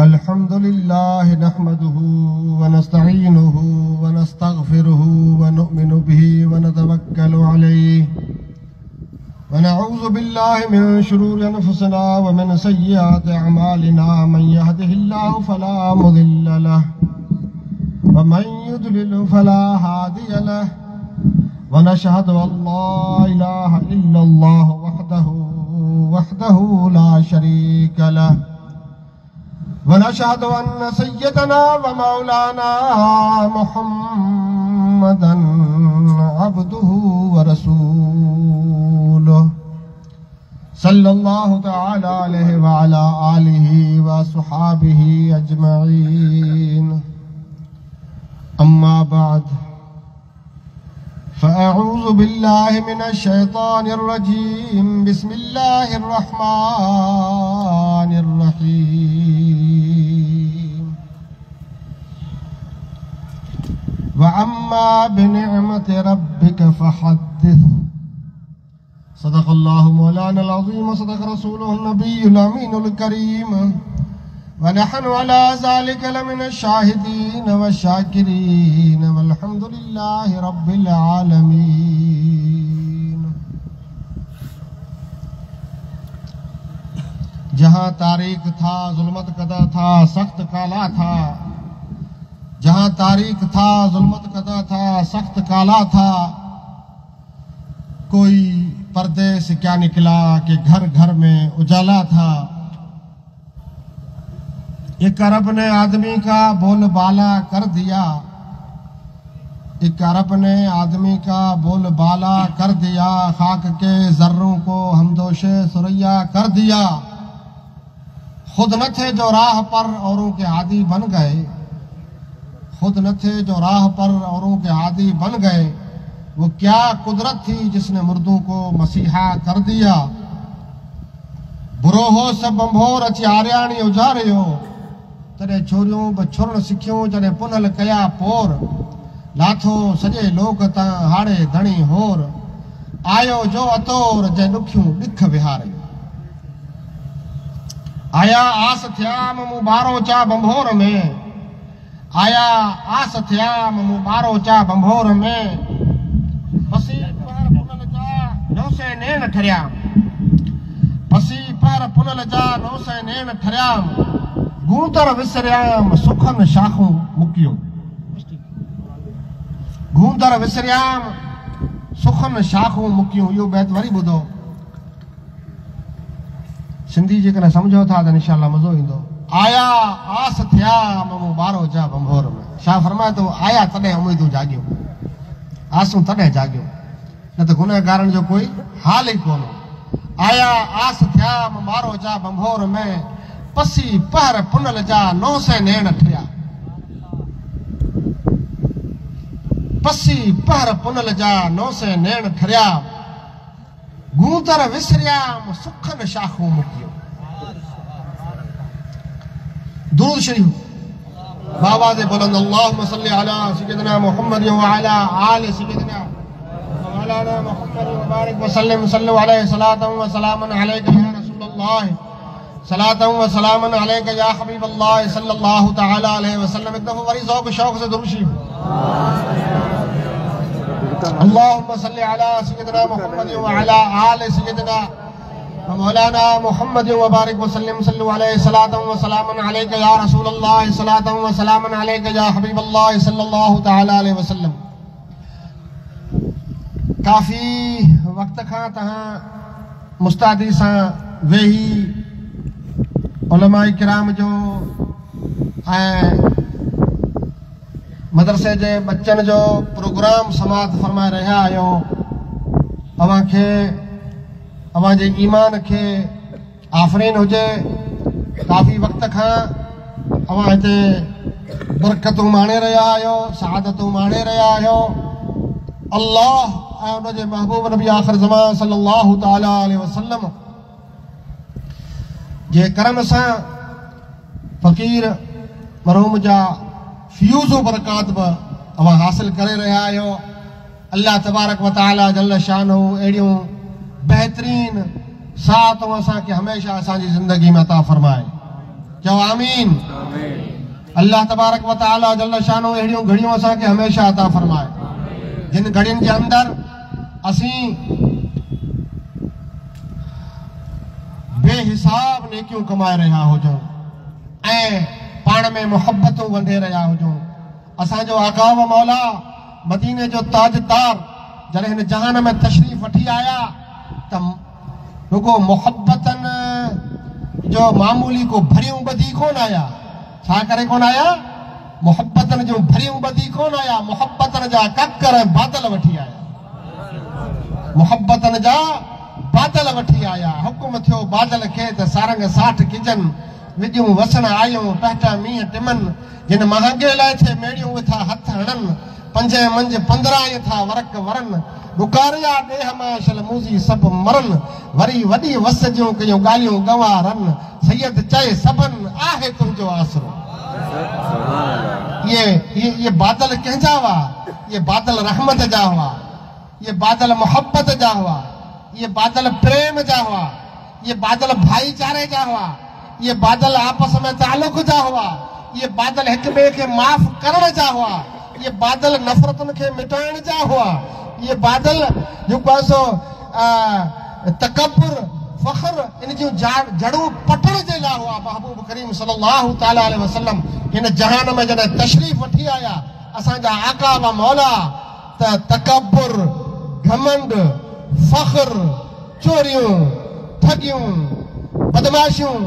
अल्हम्दुलिल्लाह नहमदुहु व नस्तईनुहु व नस्तगफिरुहु व नु'मिनु बिही व नतवक्कलु अलैहि व नऊज़ु बिल्लाहि मिन शुरूरि अनफुसिना व मिन सय्यिआति अअमालिना मन यहदिहिल्लाहु फला मुदिल्ल लहु व मन युद्लिल फला हादिय लहु व नशहदु अल्ला इलाहा इल्लल्लाह वहदहु ला शरीका लहु व नशहदु अन्न सय्यदना व मौलाना मुहम्मदन अब्दुहु व रसूलुहु सल्लल्लाहु तआला अलैहि व अला आलिहि व अस्हाबिहि अजमईन। अम्मा बाद फ़अऊज़ु बिल्लाहि मिनश शैतानिर रजीम। बिस्मिल्लाहिर रहमानिर रहीम। व अम्मा बिनिअमति रब्बिका फ़हद्दिस। सदक़ल्लाहु मौलानल अज़ीम व सदक़ रसूलुहुन नबियुल अमीनुल करीम व नहनु अला ज़ालिका लमिनश शाहिदीन व शाकिरीन वल्हम्दुलिल्लाहि रब्बिल आलमीन। जहाँ तारीख था जुल्मत कदा था, सख्त काला था। जहाँ तारीख था जुल्मत कदा था, सख्त काला था। कोई पर्दे से क्या निकला कि घर घर में उजाला था। एक अरब ने आदमी का बोलबाला कर दिया। एक अरब ने आदमी का बोलबाला कर दिया। खाक के जर्रों को हमदोशे सुरैया कर दिया। खुद न थे जो राह पर औरों के आदी बन गए। खुद न थे जो राह पर औरों के आदी बन गए। वो क्या कुदरत थी जिसने मुर्दों को मसीहा कर दिया। बुरोहो सब बंभोर अची आर्याणी उजारियो। तॾहिं छोरियूं बि छुरण सिखियूं जॾहिं पुनल कया पोर। लाथो सॼे लोक तां हाड़े धणी होर। आयो जो अतोर जंहिं ॾुखियूं ॾिख विहारे। आया आस थिया मूं ॿारो चा बंभोर में। आया आस थिया मूं ॿारो चा बंभोर में। पसी पर पुनल जा 900 नेण ठरिया। पसी पर पुनल जा 900 नेण ठरिया। गूंतर विसरियाम सुखन शाखूं मुकियूं। गूंतर विसरियाम सुखन शाखूं मुकियूं। इहो बैत वरी ॿुधो। सिंधी जेकॾहिं सम्झो था त इंशाअल्लाह मज़ो ईंदो। आया आस थिया मूं ॿारो जा बंभोर में। छा फरमाए थो? आया तॾहिं उमेदूं जागियूं, आसूं तॾहिं जागियूं, न त गुनहगारनि जो कोई हाल ई कोन। आया आस थिया मूं ॿारो जा बंभोर में। पसी पहर पुनल जा 900 नेण ठरिया। पसी पहर पुनल जा 900 नेण ठरिया। गूंतर विसरियाम सुखन शाखूं मुकियूं। दुरूद शरीफ बाबा दे बुलंद अल्लाहुम्मा सल्ली अला सय्यिदिना मुहम्मद व अला आलि सय्यिदिना मौलाना मुहम्मद व बारिक व सल्लिम सल्लु अलैहि सलातन व सलामन अलैका या रसूलल्लाह सलातन व सलामन अलैका या हबीबल्लाह सल्लल्लाहु तआला अलैहि वसल्लम। एक दफा वरी ज़ौक़ शौक़ से दुरूद शरीफ। अल्लाहुम्मा सल्ली अला सय्यिदिना मुहम्मद व अला आलि सय्यिदिना मौलाना मुहम्मद व बारिक व सल्लिम सल्लु अलैहि सलातन व सलामन अलैका या रसूलल्लाह सलातन व सलामन अलैका या हबीबल्लाह सल्लल्लाहु तआला अलैहि वसल्लम। काफ़ी वक्त खां तहां मुस्तादी सां वेही उलमाए किराम जो ऐं मदरसे जे बच्चनि जो प्रोग्राम समात फरमाए रहिया आहियो। अव्हांखे अव्हां जे ईमान खे आफ़रीन हुजे। काफ़ी वक्त खां अव्हां हिते बरकतूं माणे रहिया आहियो, सआदतूं माणे रहिया आहियो। अल्लाह ऐं उन जे महबूब नबी आख़िर ज़मान सल्लल्लाहु तआला अलैहि वसल्लम जे करम सां फ़क़ीर मरहूम जा फ्यूज़ बरक़ात बि अव्हां हासिल करे रहिया आहियो। अल्लाह तबारक व तआला जल्ल शानहू अहिड़ियूं बेहतरीन साथ असा के हमेशा असांजी जिंदगी में अता फरमाए। चओ आमीन। अल्लाह तबारक व तआला जल्ल शानो अहिड़ियूं घड़ियूं असा के हमेशा अता फरमाए जिन घड़ियुनि जे अंदर असीं बेहिसाब नेकियूं कमाए रहा हुजूं ऐं पाण में मोहब्बतूं वंडे रहा हुजूं। असांजो आका व मौला मदीने जो ताजदार जॾहिं हिन जहान में तशरीफ़ वठी आया त रुगो मोहब्बतनि जो मामूली को भरियूं ॿधी कोन आया। छा करे कोन आया? मोहब्बतनि जो भरियूं ॿधी कोन आया, मोहब्बतनि जा ककर ऐं बादल वठी आया। मोहब्बतनि जा बादल वठी आया। हुकुम थियो बादल खे त सारंग साठ किजन विजूं वसण आयूं पहटा मींहं टिमन जिन महांगे लाइ थे मेड़ियूं था हथ हणन पंजे मंझ 15 था वरक वरन डुकारिया देह माशल मूजी सब मरन वरी वडी वस जो कयो गालियों गवारन सैयद चए सबन आहे तुझो आसरो। ये बादल कहजा हुआ, ये बादल रहमत जा हुआ, ये बादल मोहब्बत जा हुआ, ये बादल प्रेम जा हुआ, ये बादल भाईचारे जा हुआ, ये बादल आपस में ताल्लुक जा हुआ, ये बादल एक बे के माफ करण जा हुआ, ये बादल नफरतन के मिटाइण जा हुआ, ये बादल जो पासो तकब्बुर फख्र इन जो जड़ू पटण जे ला हुआ। महबूब करीम सल्लल्लाहु तआला अलैहि वसल्लम इन जहान में जॾहिं तशरीफ वठी आया असांजा आका व मौला त तकब्बुर घमंड फख्र चोरियूं ठगियूं बदमाशियूं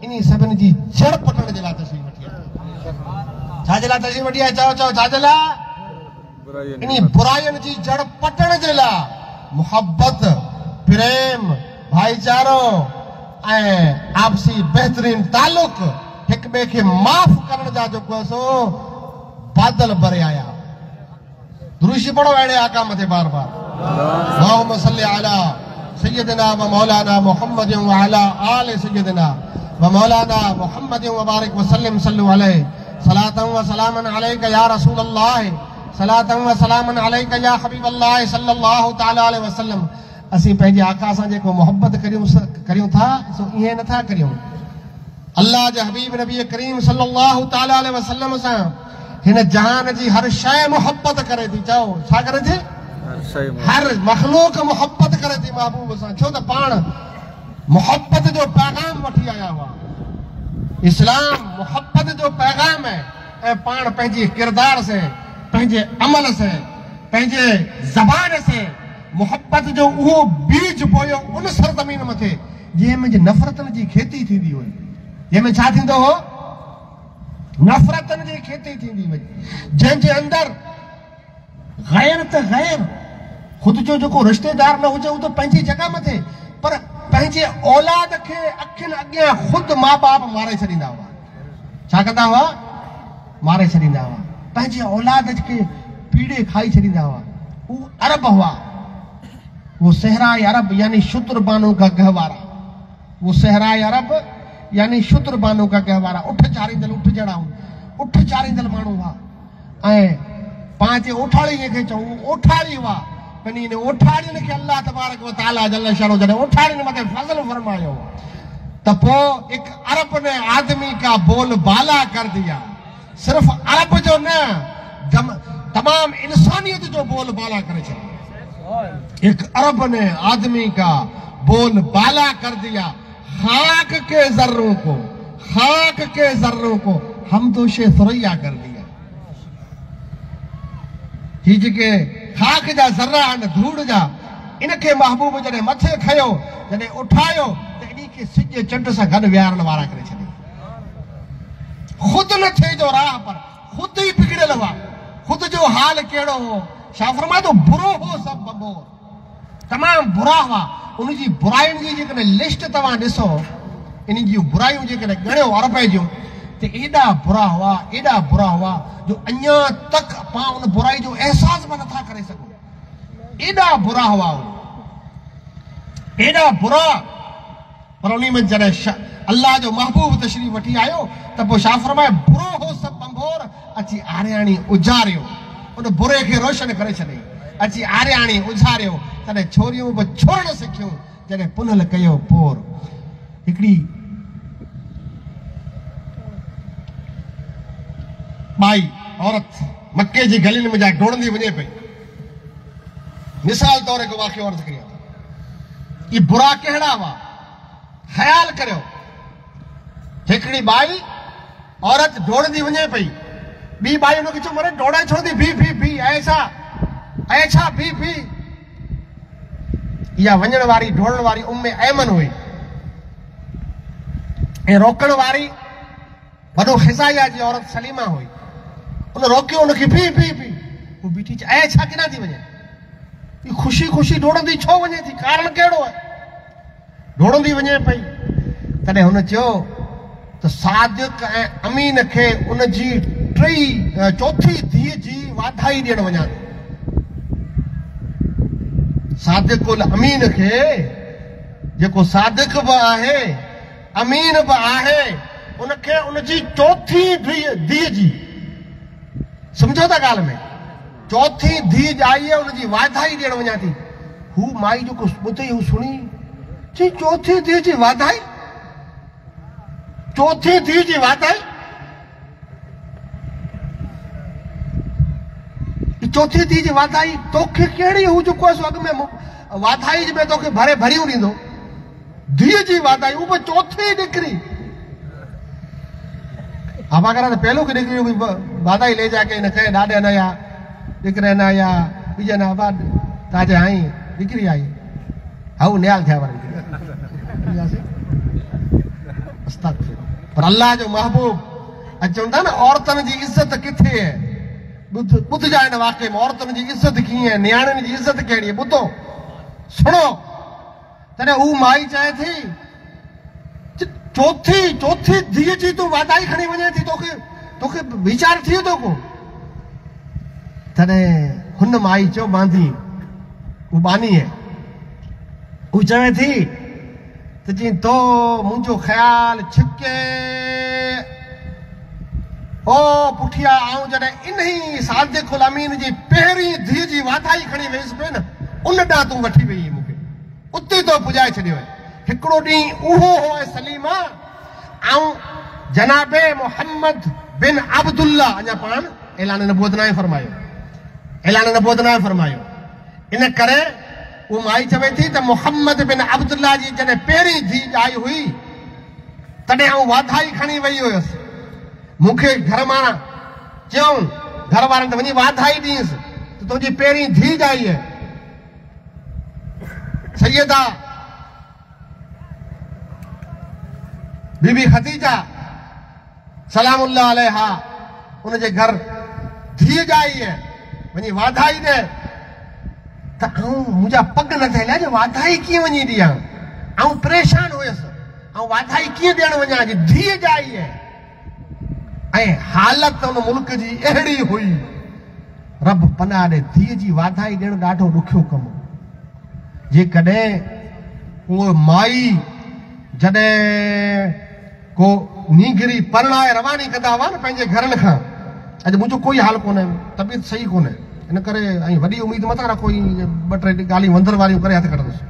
इन सभिनी जी जड़ पटण जे लाइ तशरीफ वठी आया। छा जे लाइ तशरीफ वठी आया? चओ चओ छा जे लाइ? इन बुराइयुनि जी जड़ पटण जे लाइ। मोहब्बत प्रेम भाईचारो ऐं आपसी बेहतरीन ताल्लुक हिक ॿिए खे माफ़ करण जा जेको सो बादल भरे आया। दुरूशी पढ़ो अहिड़े आका मथे बार बार। अल्लाहुम्मा सल्लि अला सय्यदिना व मौलाना मुहम्मद व अला आले सय्यदिना व मौलाना मुहम्मद व बारिक व सल्लिम सल्लु अलैहि सलातन व सलामन अलैका या रसूल अल्लाह सलातन व सलामन अलैका या हबीब अल्लाह सल्लल्लाहु तआला अलैहि वसल्लम। असीं पंहिंजे आका सां जेको मोहब्बत करियूं था सो ईअं नथा करियूं। अल्लाह जे हबीब नबी करीम सल्लल्लाहु तआला अलैहि वसल्लम सां हिन जहान जी हर शइ मोहब्बत करे थी। चओ छा करे थी? हर मखलूक मोहब्बत करे थी महबूब सां। छो त पाण मोहब्बत जो पैगाम वठी आया हुआ। इस्लाम मोहब्बत जो पैगाम है ऐं पाण पंहिंजे किरदार से पंहिंजे अमल से पंहिंजे ज़बान से मोहब्बत जो उहो बीज बोयो उन सरज़मीन मथे जंहिंमें नफ़रतनि जी खेती थींदी हुई। जंहिंमें छा थींदो हो? नफ़रतनि जी खेती थींदी हुई जंहिंजे अंदर गैर त गैर ख़ुदि जो जेको रिश्तेदार न हुजे उहो त पंहिंजी जॻह मथे पर पंहिंजे औलाद खे अखियुनि अॻियां ख़ुदि माउ बाप मारे छॾींदा हुआ। छा कंदा हुआ? मारे छॾींदा हुआ। पंहिंजे औलाद खे पीड़े खाई छॾींदा हुआ। उहे अरब हुआ। वो सहराए अरब यानी शुत्रबानों का गहवारा। वो सहराए अरब यानी शुत्रबानों का गहवारा। उठ चारींदल उठ जड़ा उठ चारींदल माण्हू हुआ ऐं पंहिंजे ओठाड़ी खे चऊं ओठाड़ी हुआ। पंहिंजी इन ओठाड़ियुनि खे अल्लाह तबारक व तआला जल्ल शानो जॾहिं ओठाड़ियुनि मथे फज़ल फरमायो त पोइ एक अरब ने आदमी का बोल बाला कर दिया। सिर्फ अरब जो न तमाम इंसानियत जो बोल बाला करे छॾियो। एक अरब ने आदमी का बोल बाला कर दिया। खाक के जर्रों को हम तो शुरैया कर दिया। ही जेके खाक जा ज़र्रा आहिनि धूड़ जा इनखे महबूब जॾहिं मथे खयो जॾहिं उठायो त इन खे सिज चंड सां गॾु विहारण वारा करे छॾियो। ख़ुदि न थे जो राह पर ख़ुदि ई बिगड़ियल हुआ। ख़ुदि जो हाल कहिड़ो हो? छा फरमायो? बुरो हो सब बबोर। तमाम बुरा हुआ। उनजी बुराइयुनि जी जेकॾहिं लिस्ट तव्हां ॾिसो इन जी बुराइयूं जेकॾहिं ॻणियो अरब जूं त एॾा बुरा हुआ जो अञा तक पाण उन बुराई जो एहसास बि नथा करे सघूं। एॾा बुरा हुआ एॾा बुरा। पर उन में जॾहिं अल्लाह जो महबूब तशरीफ़ वठी आयो त पोइ छा फरमाए? बुरो हो सब बंभोर अची आरियाणी उजारियो। उन बुरे खे रोशन करे छॾे अची आरियाणी उजारियो। तॾहिं छोरियूं बि छोड़ण सिखियूं जॾहिं पुनल कयो पोर हिकिड़ी बाई औरत मके जी गलियुनि में जा डोड़ंदी वञे पई। मिसाल तौर हिकु वाक़ियो अर्ज़ करियां थो। ये बुरा कहिड़ा हुआ ख़्याल करियो। हिकिड़ी बाई औरत डोड़ंदी वञे पई, ॿी बाई हुनखे चयो मरे डोड़ाए छो थी, भी ऐसा भी। इहा वञण वारी डोड़ण वारी उम्मे ऐमन हुई ऐं रोकण वारी वॾो ख़िज़ाइया जी औरत सलीमा हुई। उन रोकियो उनखे भी हू बीठी चए ऐसा किना थी वञे, ख़ुशी ख़ुशी डोड़ंदी छो वञे थी, कारण कहिड़ो आहे? डोड़ंदी वञे पई। तॾहिं हुन चयो त सादिक ऐं अमीन खे उन जी चौथी धीअ जी वाधाई ॾियण वञा थी। सादिकुल अमीन खे, जेको सादिक बि आहे अमीन बि आहे, उनखे उनजी चौथी धीअ जी, सम्झो था ॻाल्हि में, चौथी धीअ ॼाई आहे उनजी वाधाई ॾियण वञा थी। हू माई जेको ॿुधई हू सुणी चई चौथी धीअ जी वाधाई, चौथी धीअ जी वाधाई, चौथी धीअ जी वाधाई तोखे कहिड़ी, हू जेको आहे अॻ में वाधाई में तोखे भरियूं ॾींदो, धीअ जी वाधाई, हू बि चौथी निकिरी। हवा करा तो पहलो की निकली वाधाई ले जाके न कहे ॾाॾे न या निकिरे न या बीज न बाद ताजे आई निकिरी आई हाउ न्याल थिया वरी पर अल्लाह जो महबूब चवंदा न औरतनि जी इज़त किथे है, ॿुध जा हिन वाक़े में औरतनि जी इज़त कीअं है, नियाणियुनि जी इज़त कहिड़ी है, ॿुधो सुनो। तॾहिं हू माई चए थी चौथी धीअ जी तूं वाधाई खणी वञे थी, तोखे वीचार थिए थो को? तॾहिं हुन माई चयो बांधी, हू बानी है, हू चवे थी त जीअं तो मुंहिंजो ख़्याल छिके ओ पुठिया आऊं जॾहिं इन्ही सादिकुल अमीन जी पहिरीं धीअ जी वाधाई खणी वेहिसि पे न, उन ॾांहुं तूं वठी वई मूंखे, उते तो पुॼाए छॾियो आहे। हिकिड़ो ॾींहुं उहो हो सलीमा ऐं जनाबे मोहम्मद बिन अब्दुल्ला, अञा पाण ऐलान नबूवत न फरमायो, इन करे वो माई चवे थी त मोहम्मद बिन अब्दुल्ला जी जॾहिं पहिरीं धीअ ॼाई हुई तॾहिं आऊं वाधाई खणी वई हुयसि। मूंखे घर मां चयूं घर वारनि त वञी वाधाई ॾींसि त तुंहिंजी पहिरीं धीअ ॼाई आहे। सैयदा बीबी खदीजा सलामुल्लाह अलैहा उनजे घर धीअ ॼाई है, वञी वाधाई ॾे त मुंहिंजा पग न थियल आहे, वाधाई कीअं वञी ॾियां, ऐं परेशान हुयसि, ऐं वाधाई कीअं ॾियण वञा, धीअ ॼाई है। ऐं हालत उन मुल्क जी अहिड़ी हुई, रब पनाह ॾे, धीअ जी वाधाई ॾियणु ॾाढो ॾुखियो कमु। जेकॾहिं उहो माई जॾहिं को नीगिरी परणाए रवानी कंदा हुआ न पंहिंजे घरनि खां, अॼु मुंहिंजो कोई हाल कोन्हे, तबियत सही कोन्हे, इन करे ऐं वॾी उमेद मथां रखो, ॿ टे ॻाल्हियूं वंदर वारियूं करे हथु कढंदुसि,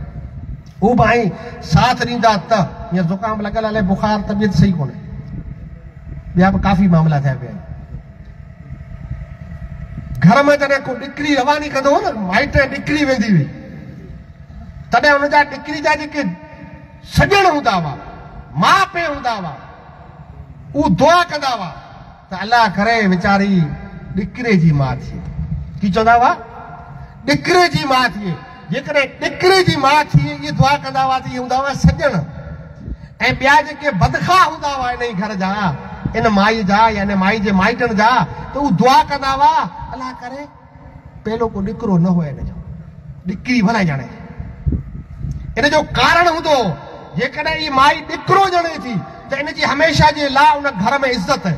हू बि ऐं साथ ॾींदा त हींअर ज़ुकाम लॻल आहे, बुखार, तबियत सही कोन्हे, ॿिया बि काफ़ी मामला थिया पिया आहिनि। घर में जॾहिं को ॾिकरी रवानी कंदो हो न, माइट ॾिकरी वेंदी हुई, तॾहिं हुनजा ॾिकरी जा जेके सॼण हूंदा हुआ, माउ पीउ हूंदा हुआ, उहे दुआ कंदा हुआ त अलाह करे वीचारी ॾिकरे जी माउ थिए। की चवंदा हुआ? ॾिकरे जी माउ थिए। जेकॾहिं ॾिकरे जी माउ थिए इहे दुआ कंदा हुआ त इहे हूंदा हुआ सॼण। ऐं ॿिया जेके बदखा हूंदा हुआ इन घर जा, इन माई जा या इन माई जे माइटनि जा, त उहे दुआ कंदा हुआ अलाह करे पहिलो को ॾिकरो न हुए, इन जो ॾिकरी भला ॼणे। इन जो कारण हूंदो जेकॾहिं ई माई ॾिकरो ॼणे थी त इन जी हमेशह जे लाइ उन घर में इज़त है,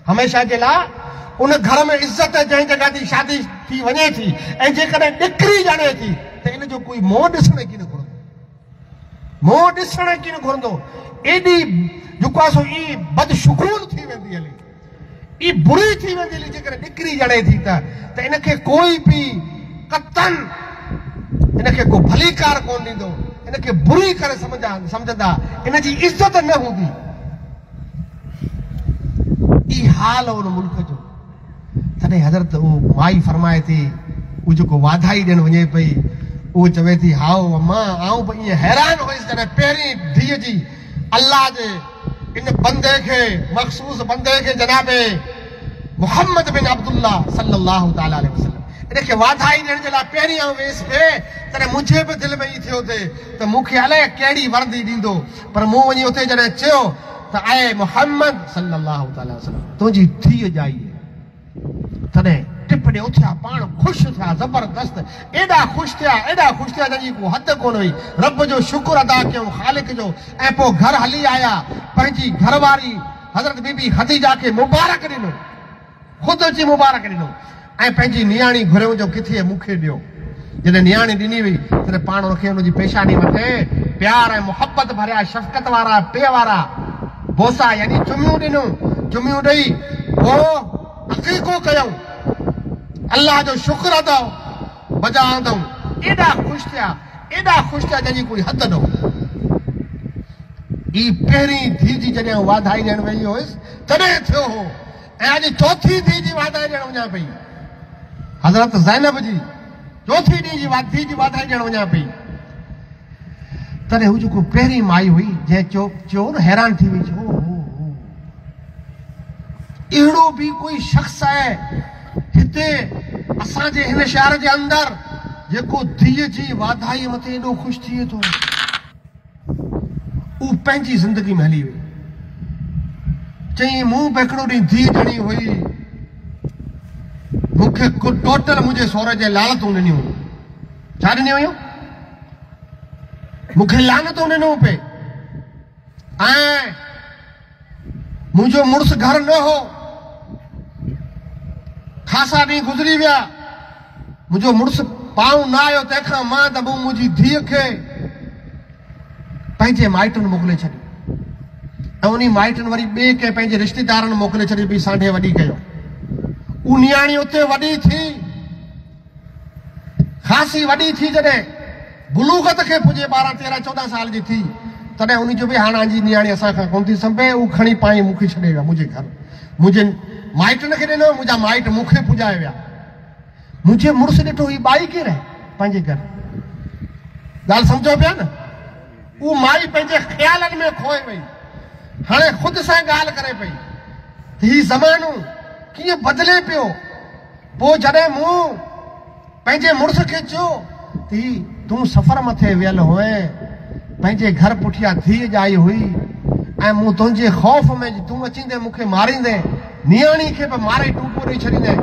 हमेशह जे लाइ उन घर में इज़त है जंहिं जॻह ते शादी थी वञे थी। ऐं जेकॾहिं ॾिकरी ॼणे थी त इन जो कोई मोह ॾिसण की न घुरंदो, मोह ॾिसण की न घुरंदो। एॾी जेको आहे सो ई बदशुगून थी वेंदी हली, ई बुरी थी वेंदी हली जेकॾहिं ॾिकरी ॼणे थी त इनखे कोई बि कतन इनखे को भलीकार कोन ॾींदो, इन इनके बुरी करे समझंदा, इन जी इज्जत न हूंदी। ई हाल उन मुल्क जो। तॾहिं हज़रत उहो माई फरमाए थी, उहो जेको वाधाई ॾियणु वञे पई, उहो चवे थी, हाओ अम्मा, आऊं बि ईअं हैरान हुयसि जॾहिं पहिरीं धीअ जी अल्लाह जे इन बंदे खे, मख़सूस बंदे खे, जनाबे मुहम्मद बिन अब्दुल्लाह सल्लल्लाहु तआला अलैहि वसल्लम इनखे वाधाई ॾियण जे लाइ पहिरीं आऊं वेसि पिए, तॾहिं मुंहिंजे बि दिलि में ई थियो थिए त मूंखे अलाए कहिड़ी वर्दी ॾींदो। पर मूं वञी उते जॾहिं चयो त ऐं मुहम्मद सल्लल्लाहु तआला वसल्लम, तुंहिंजी धीअ ॼाई आहे, तॾहिं टिप ॾे उथिया, पाण ख़ुशि थिया, ज़बरदस्त, एॾा ख़ुशि थिया जंहिंजी को हद कोन हुई। रब जो शुक्र अदा कयूं, ख़ालिक जो। ऐं पोइ घर हली आया, पंहिंजी घरवारी हज़रत बीबी ख़दीजा खे मुबारक ॾिनो, ख़ुदि अची मुबारक ॾिनो, ऐं पंहिंजी नियाणी घुरियो जो किथे मूंखे ॾियो। जॾहिं नियाणी ॾिनी हुई तॾहिं पाण हुनखे हुनजी पेशानी मथे प्यार ऐं मुहबत भरिया, शफ़क़त वारा, पे वारा बोसा यानी चुमियूं ॾिनूं। चुमियूं ॾेई पोइ अक़ीक़ो कयूं, अल्लाह जो शुक्र अदा बजाऊं। एॾा ख़ुशि थिया जंहिंजी कोई हद न हो। ई पहिरीं धीउ जी जॾहिं वाधाई ॾियण वई हुयसि तॾहिं थियो हो। ऐं अॼु चौथी धीउ जी वाधाई ॾियण वञा पई, हज़रत ज़ैनब जी चौथी धीउ जी वाधाई ॾियण वञा पई। तॾहिं हू जेको पहिरीं माई हुई, जंहिं चयो न, हैरान थी वई, अहिड़ो बि कोई शख़्स आहे हिते असांजे हिन शहर जे अंदरि जेको धीअ जी वाधाई मथे एॾो ख़ुशि थिए थो। उहो पंहिंजी ज़िंदगी में हली वई। चई, मूं बि हिकिड़ो ॾींहुं धीअ ॼणी हुई, मूंखे टोटल मुंहिंजे सहुरे जे लानतूं ॾिनियूं। छा ॾिनियूं हुयूं? मूंखे लानतूं ॾिनूं पे। ऐं मुंहिंजो मुड़ुसु घर न हो, ख़ासा ॾींहं गुज़री विया, मुंहिंजो मुड़ुसु पाऊं न आयो, तंहिंखां मां त मूं मुंहिंजी धीअ खे पंहिंजे माइटनि मोकिले छॾी, ऐं उन माइटनि वरी ॿिए कंहिं पंहिंजे रिश्तेदारनि मोकिले छॾी, बि सांढे वॾी कयो। उहा नियाणी उते वॾी थी, ख़ासी वॾी थी, जॾहिं बुलूगत खे पुॼे, 12, 13, 14 साल जी थी, तॾहिं उन जो बि हाणे जी नियाणी असांखां कोन थी संभे, उहा खणी पाई मूंखे छॾे विया मुंहिंजे घर। मुंहिंजे माइटनि खे ॾिनो, मुंहिंजा माइट मूंखे पुॼाए विया। मुंहिंजे मुड़ुसु ॾिठो, ही बाई केरु आहे पंहिंजे घर। ॻाल्हि सम्झो पिया न? उहा माई पंहिंजे ख़्यालनि में खोए वई, हाणे ख़ुदि सां ॻाल्हि करे पई त हीउ ज़मानो कीअं बदिले पियो। पोइ जॾहिं मूं पंहिंजे मुड़ुस खे चयो त ही तूं सफ़र मथे वियल हुए, पंहिंजे घर पुठियां धीअ ॼाई हुई, ऐं मूं तुंहिंजे ख़ौफ़ में तूं अचींदे मूंखे मारींदे, नियाणी खे बि मारे टूको ॾेई छॾींदे,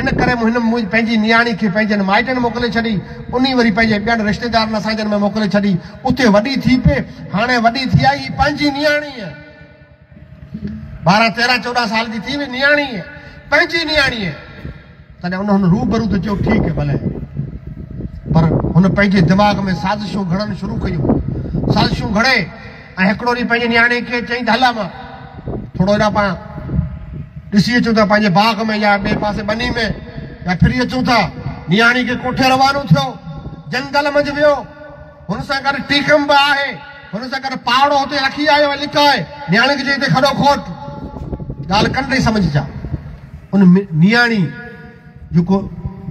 इन करे हिन पंहिंजी नियाणी खे पंहिंजनि माइटनि मोकिले छॾी, उन वरी पंहिंजे ॿियनि रिश्तेदारनि असांजनि में मोकिले छॾी। उते वॾी थी पे, हाणे वॾी थी आई, पंहिंजी नियाणी आहे, 12, 13, 14 साल जी थी वई नियाणी आहे, पंहिंजी नियाणी आहे। तॾहिं हुन रूबरू त चयो, ठीकु आहे भले, पर हुन पंहिंजे दिमाग़ में साज़िशूं घड़नि शुरू कयूं, साज़िशूं घड़े, ऐं हिकिड़ो ॾींहुं पंहिंजी नियाणी खे चई त हला मां थोरो हेॾा पाण ॾिसी अचूं था पंहिंजे बाग़ में या ॿिए पासे बनी में, या फिरी अचूं था। नियाणी खे कोठे रवानो थियो, जंगल मंझि वियो, हुन सां गॾु टीकम बि आहे, हुन सां गॾु पावड़ो हुते रखी आयो आहे, लिकाए, नियाणी खे चई हिते खड़ो खोट, ॻाल्हि कंदे सम्झजा। उन नियाणी जेको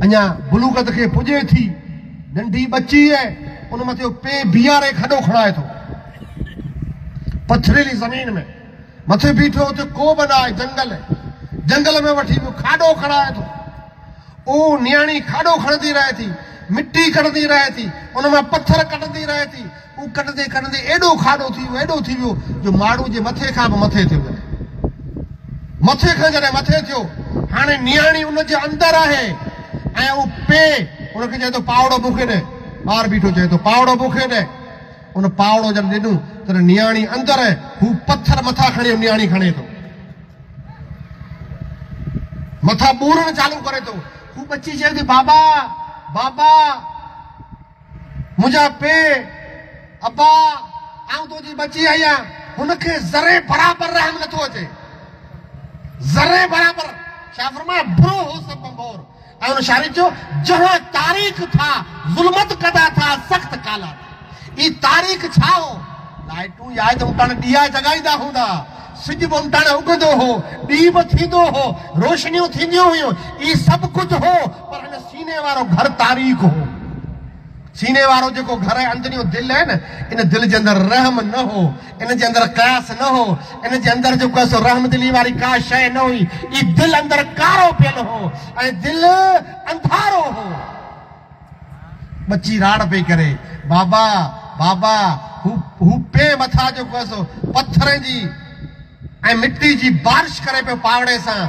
अञा बुलूगत खे पुॼे थी, नंढी बची आहे, उन मथे पे बीहारे खॾो खणाए थो, पथरीली ज़मीन में मथे बीठो, हुते को बि न आहे, जंगल में वठी वियो, खाॾो खणाए थो। उहो नियाणी खाॾो खणंदी रहे थी, मिटी कढंदी रहे थी, उन मां पत्थर कढंदी रहे थी, उहो कढंदे एॾो खाॾो थी वियो जो माण्हू जे मथे खां बि मथे थियो। मथे खां जॾहिं मथे थियो, हाणे नियाणी उनजे अंदरि आहे, ऐं उहो पे उनखे चए थो पावड़ो मूंखे ॾे, ॿार बीठो चए थो पावड़ो मूंखे ॾे। उन पावड़ो जॾहिं ॾिनूं तॾहिं नियाणी अंदरि आहे, हू पत्थर मथां खणे नियाणी खणे थो, मथां ॿूरणु चालू करे थो। हू बची चए थी, बाबा बाबा मुंहिंजा पे, अब्बा आऊं तुंहिंजी बची आई आहियां। हुनखे ज़रे बराबरि रहम नथो अचे, ज़रे बराबरि। छा फरमाया, बुरो हो सब बंबोर। ऐं हुन शाइरी चयो, जहां तारीख़ था ज़ुल्मत कदा था सख़्त काला, ई तारीख़ छा हो? लाइटूं याद उताणे ॾीआ जॻाईंदा हूंदा, सिज बि उताणे उगंदो हो, ॾींहुं बि थींदो हो, रोशनियूं थींदियूं हुयूं, ई सभु कुझु हो, पर हिन सीने वारो घर तारीख़ हो। सीने वारो जेको घर जे अंदरियों दिलि आहे न, इन दिलि जे अंदरि रहम न हो, इन जे अंदरि कयास न हो, इन जे अंदरि जेको आहे सो रहम दिली वारी का शइ न हुई। ई दिलि अंदरि कारो पियल हो ऐं दिलि अंधारो हो। बची राड़ पई करे, बाबा बाबा हू पे मथां जेको आहे सो पत्थर जी ऐं मिट्टी जी बारिश करे पियो पावड़े सां।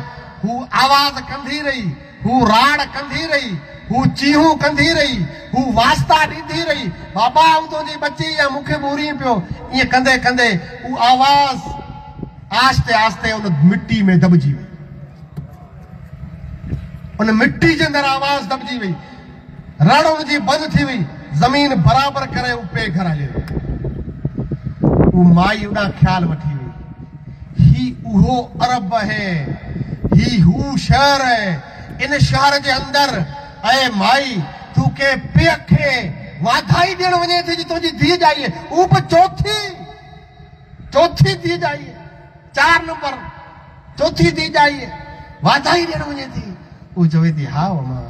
हू आवाज़ कंदी रही, हू राड़ कंदी रही, हू चीहूं कंदी रही, हू वास्ता ॾींदी रही, बाबा आऊं तुंहिंजी बची या मूंखे ॿोरी पियो। ईअं कंदे कंदे हू आवाज़ आस्ते आस्ते उन मिट्टी में दॿिजी वई, उन मिट्टी जे अंदरि आवाज़ दॿिजी वई, रड़ उनजी बंदि थी वई, ज़मीन बराबरि करे उपे घर हली वई। हू माई उॾां ख़्यालु वठी वई, ही उहो अरब है, ही हू शहर है, इन शहर जे अंदरि ऐं माई तूं के पीउ खे वाधाई ॾियण वञे थी, तुंहिंजी धीउ ॼाई आहे, उहो बि चौथी धीउ ॼाई आहे, 4 नंबर चौथी धीउ ॼाई आहे, वाधाई ॾियण वञे थी। उहो चवे थी हा मां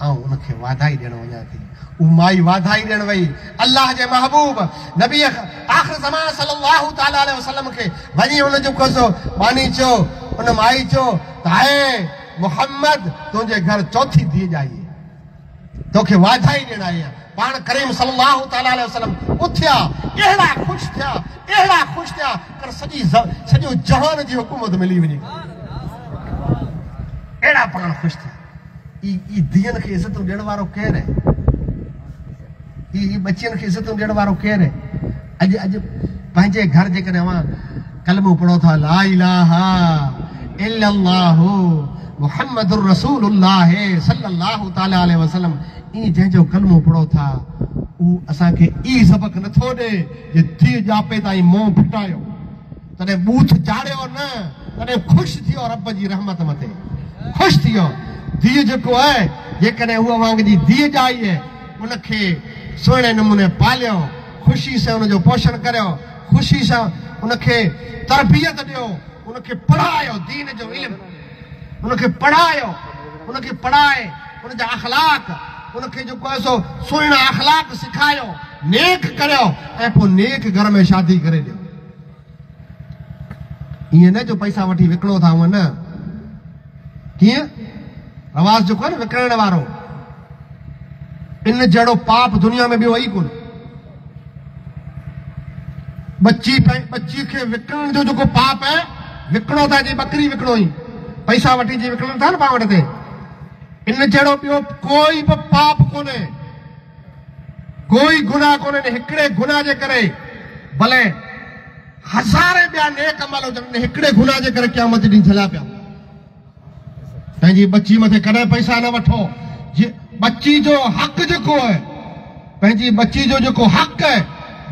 आऊं उनखे वाधाई ॾियण वञा थी। उहा माई वाधाई ॾियण वई, अल्लाह जे महबूब नबी आख़िर ज़मान सल्लल्लाहु तआला अलैहि वसल्लम खे वञी उन जो कोसो बानी चयो, उन माई चयो त हाय मुहम्मद तुंहिंजे घर चौथी धीउ ॼाई आहे, तोखे वाधाई ॾियण आई आहे। पाण करीम सल्लल्लाहु तआला अलैहि वसल्लम उथिया, अहिड़ा ख़ुशि थिया कर सॼो जहान जी हुकूमत मिली वञे, अहिड़ा पाण ख़ुशि थिया। ई धीअनि खे इज़त ॾियण वारो केरु आहे? ई बचियुनि खे इज़त ॾियण वारो केरु आहे? अॼु पंहिंजे घर जेकॾहिं अवां कलमो पढ़ो था, ला इलाहा इल्लल्लाहु मुहम्मदुर रसूलुल्लाह सल्लल्लाहु तआला अलैहि वसल्लम, ई जंहिंजो कलमो पढ़ो था उहो असांखे ई सबक़ नथो ॾे जे धीउ ॼापे ताईं मोह फिटायो, तॾहिं बूथ चाढ़ियो न, तॾहिं ख़ुशि थियो रब जी रहमत मथे, ख़ुशि थियो। धीउ जेको आहे जेकॾहिं उहा वांग जी धीउ ॼाई आहे, उनखे सुहिणे नमूने पालियो, ख़ुशी सां उनजो पोषण करियो, ख़ुशी सां उनखे तरबियत ॾियो, उनखे पढ़ायो, दीन जो इल्मु उनखे पढ़ायो, उनखे पढ़ाए उनजा अख़लाक, उनखे जेको आहे सो सुहिणा अख़लाक सिखायो, नेक करियो ऐं पोइ नेक घर में शादी करे ॾियो। ईअं न जो पैसा वठी विकिणो था न, कीअं रवाज़ जेको आहे न विकिणण वारो, इन जहिड़ो पाप दुनिया में ॿियो ई कोन। बच्ची खे विकिणण जो जेको पाप आहे, विकिणो था, जी बकरी विकिणो ई पैसा वठी जी विकिणनि था न पाण वटि ते, इन जहिड़ो ॿियो कोई बि पाप कोन्हे, कोई गुनाह कोन्हे। हिकिड़े गुनाह जे करे भले हज़ारे ॿिया नेक अमल हुजनि, हिकिड़े गुनाह जे करे क़यामत ॾींहुं थला पिया। पंहिंजी बच्ची मथे कॾहिं पैसा न वठो। बच्ची जो हक़ जेको आहे, पंहिंजी बच्ची जो जेको हक़ आहे,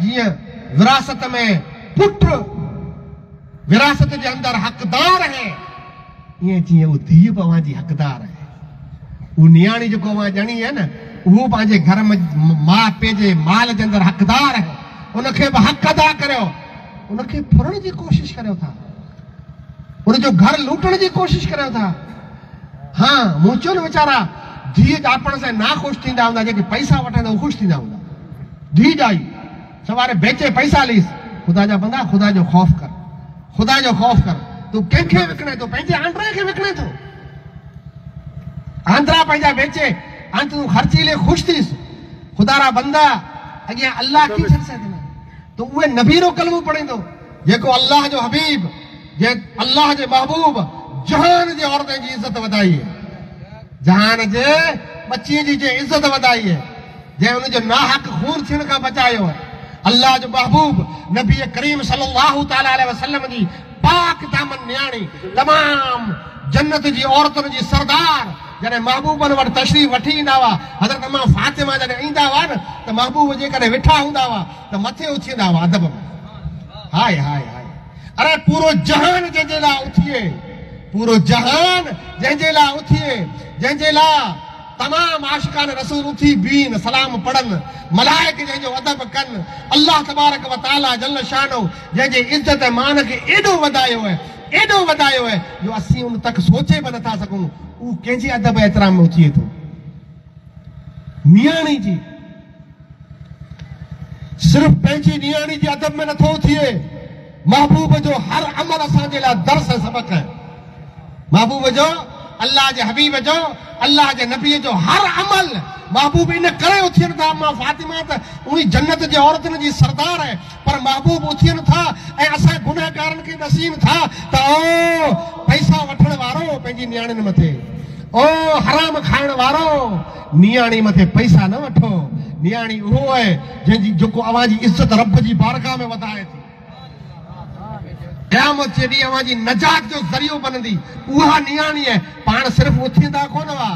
जीअं विरासत में पुट विरासत जे अंदरि हक़दार आहे, ईअं जीअं उहो धीउ बि अव्हां जी हक़दार आहे। उहा नियाणी जेको अव्हां ॼणी आहे न, उहो पंहिंजे घर में माउ पीउ जे माल जे अंदरि हक़दार आहे, उनखे बि हक़ अदा करियो, उनखे फुरण जी कोशिश करियो था, उनजो घर लूटण जी कोशिश करियो था। हाँ, मूं चयो न वीचारा धीउ ॼापण सां ना ख़ुशि थींदा हूंदा, जेके पैसा वठंदा उहे ख़ुशि थींदा हूंदा। धीउ ॼाई सवारे बेचे पैसा लीस, ख़ुदा जा बंदा ख़ुदा जो ख़ौफ़ कर, ख़ुदा जो ख़ौफ़ कर। तूं कंहिंखे विकिणे थो? पंहिंजे आंद्रे खे विकिणे थो। आंद्रा पंहिंजा बेचे, अंत तूं ख़र्चीले ख़ुशि थीस। ख़ुदा रा बंदा अॻियां अल्लाह खे छॾे सघंदा, त उहे नबीरो कलमो पढ़ींदो जेको अल्लाह जो हबीब, जे अल्लाह जे महबूब जहान जे औरतुनि जी इज़त वधाई है, जहान जे बच्ची जी जे इज़त वधाई है, जंहिं उनजो नाहक खून थियण खां बचायो है। अल्लाह जो महबूब नबी करीम सल्लल्लाहु तआला अलैहि वसल्लम जी पाक दामन न्याणी, तमाम जन्नत जी औरतुनि जी सरदार, जॾहिं महबूबनि वटि तशरीफ़ वठी ईंदा हुआ, हज़रत अम्मा फातिमा जॾहिं ईंदा हुआ न, त महबूब जेकॾहिं वेठा हूंदा हुआ त मथे उथींदा हुआ अदब में। हाय हाय हाय, अरे पूरो जहान जंहिंजे लाइ उथिए, पूरो जहान जंहिंजे लाइ उथिए, जंहिंजे लाइ तमाम आशिकान रसूल उथी बीन सलाम पढ़न मलाइक जंहिंजो अदब कन अल्लाह तबारक व तआला जल शानो जंहिंजे इज्जत मान खे एॾो वधायो है जो असीं उन तक सोचे बि नथा सघूं। उहो कंहिंजे अदब एतिराम में थिए थो, नियाणी जी सिर्फ़ पंहिंजी नियाणी जे अदब में नथो थिए। महबूब जो हर अमल असांजे लाइ दर्स ऐं सबक़ है। महबूब जो अल्लाह जे हबीब जो अल्लाह जे नबीअ जो हर अमल महबूब इन करे उथियनि था। मां फातिमा त उन जन्नत जे औरतुनि जी सरदार है, पर महबूब उथियनि था ऐं असां गुनहगारनि खे ॾसीनि था त ओ पैसा वठण वारो पंहिंजी नियाणियुनि मथे, ओ हराम खाइण वारो नियाणी मथे पैसा न वठो। नियाणी उहो है जंहिंजी जेको अवांजी इज़त रब जी बारगाह में वधाए थी। क़यामत जे ॾींहुं अवांजी नजात जो ज़रियो बनंदी उहा नियाणी है। पाण सिर्फ़ उथींदा कोन हुआ,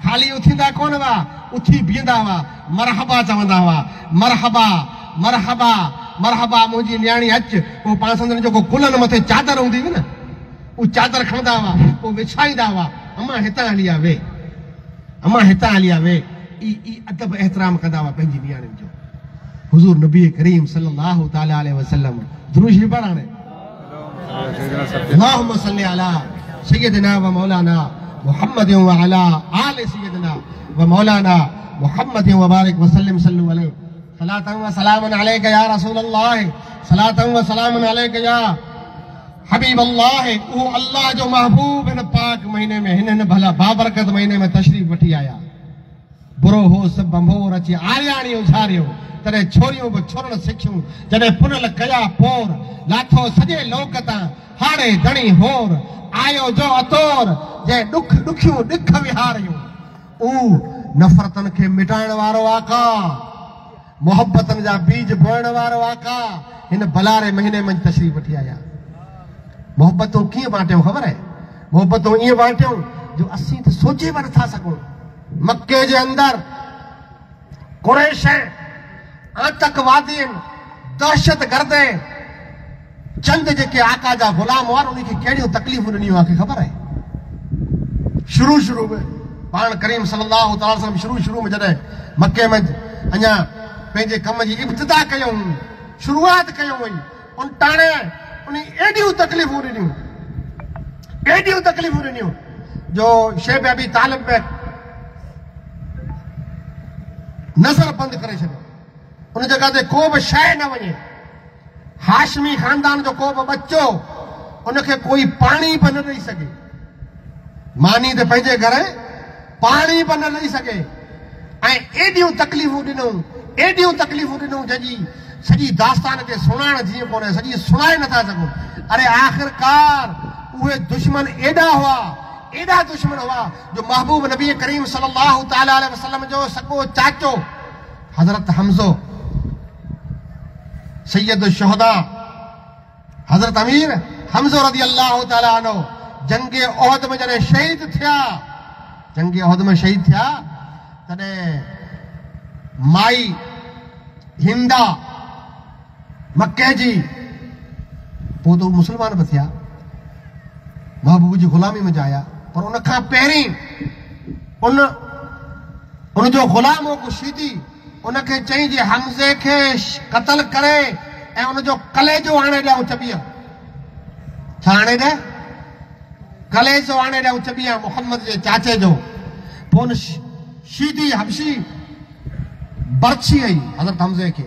खाली उथींदा कोन हुआ, उथी बीहंदा हुआ, मरहबा चवंदा हुआ, मरहबा मरहबा मरहबा मुंहिंजी नियाणी अच। पोइ पाण सम्झनि जेको कुलनि मथे चादर हूंदी हुई न, उहा चादर खणंदा हुआ, पोइ विछाईंदा हुआ, अम्मा हितां हली आ वे, अम्मा हितां हली आ वे। ई अदब एहतराम कंदा हुआ पंहिंजी नियाणियुनि जो। हुज़ूर नबी करीम सल्लल्लाहु तआला अलैहि वसल्लम दुरूद शरीफ़ पढ़ाणे अल्लाहुम्मा सल्लि अला सय्यदिना व मौलाना मुहम्मद व अला आलि सय्यदिना व मौलाना मुहम्मद व बारिक व सल्लिम सल्लु अलैहि सलातन व सलामुन अलैका या रसूल अल्लाह, सलातन व सलामुन अलैका या हबीब अल्लाह। वो अल्लाह जो महबूब इन पाक महीने में हिन भला बाबरकत महीने में तशरीफ वठी आया। बुरो हो सब बंभोर अची आर्याणियूं झारियो, तॾहिं छोरियूं बि छोरण सिखियूं। जॾहिं पुनल कया पोर लाथो सॼे लोक तां हाणे धणी होर आयो जो अतोर जंहिं ॾुख ॾुखियूं ॾिख विहारियूं। ऊ नफ़रतनि खे मिटाइण वारो आका, मोहब्बतनि जा बीज बोइण वारो आका हिन भलारे महीने में तशरीफ़ वठी आया। मोहब्बतूं कीअं बांटियूं ख़बर आहे? मोहब्बतूं ईअं बांटियूं जो असीं त सोचे बि नथा सघूं। मक्के जे अंदर कुरैश आतंकवादी दहशत गर्द चंद जेके आका जा गुलाम हुआ उनखे कहिड़ियूं तकलीफ़ूं ॾिनियूं आखे ख़बर आहे? शुरू में पाण करीम सल्लल्लाहु अलैहि वसल्लम शुरू में जॾहिं मक्के में अञा पंहिंजे कम जी इब्तिदा कयूं, शुरूआत कयूं हुई, उन टाणे उन एॾियूं तकलीफ़ूं ॾिनियूं जो शैब अबी तालिब में नज़र बंदि करे छॾियो। उन जगह ते को बि शइ न वञे। हाशमी खानदान जो को बि बच्चो उनखे कोई पाणी बि न ॾेई सघे, मानी ते पंहिंजे घर पाणी बि न ॾेई सघे। ऐं एॾियूं तकलीफ़ूं ॾिनूं जंहिंजी सॼी दास्तान खे सुञाण जीअं कोन्हे, सॼी सुणाए नथा सघूं। अरे आख़िरकार उहे दुश्मन एॾा दुश्मन हुआ जो महबूब नबी करीम सल्लल्लाहु तआला अलैहि वसल्लम जो सॻो चाचो हज़रत हमज़ो सैयद शुहदा हज़रत अमीर हमज़ो रज़ी अल्लाह तआला अन्हु जंग ओहद में जॾहिं शहीद थिया तॾहिं माई हिंदा मक्के जी पोइ तो मुसलमान बि थिया, महबूब जी ग़ुलामी में जाया। पर उन खां पहिरीं उन जो ग़ुलाम हो कुशीदी उनखे चई जे हमज़े खे क़त्ल करे ऐं उन जो कलेजो आणे ॾियऊं चॿिया। छा आणे ॾे? कलेजो आणे ॾियऊं चॿिया मुहम्मद जे चाचे जो। पोइ उन शीदी हबशी बर्छी आई हज़रत हमज़े खे,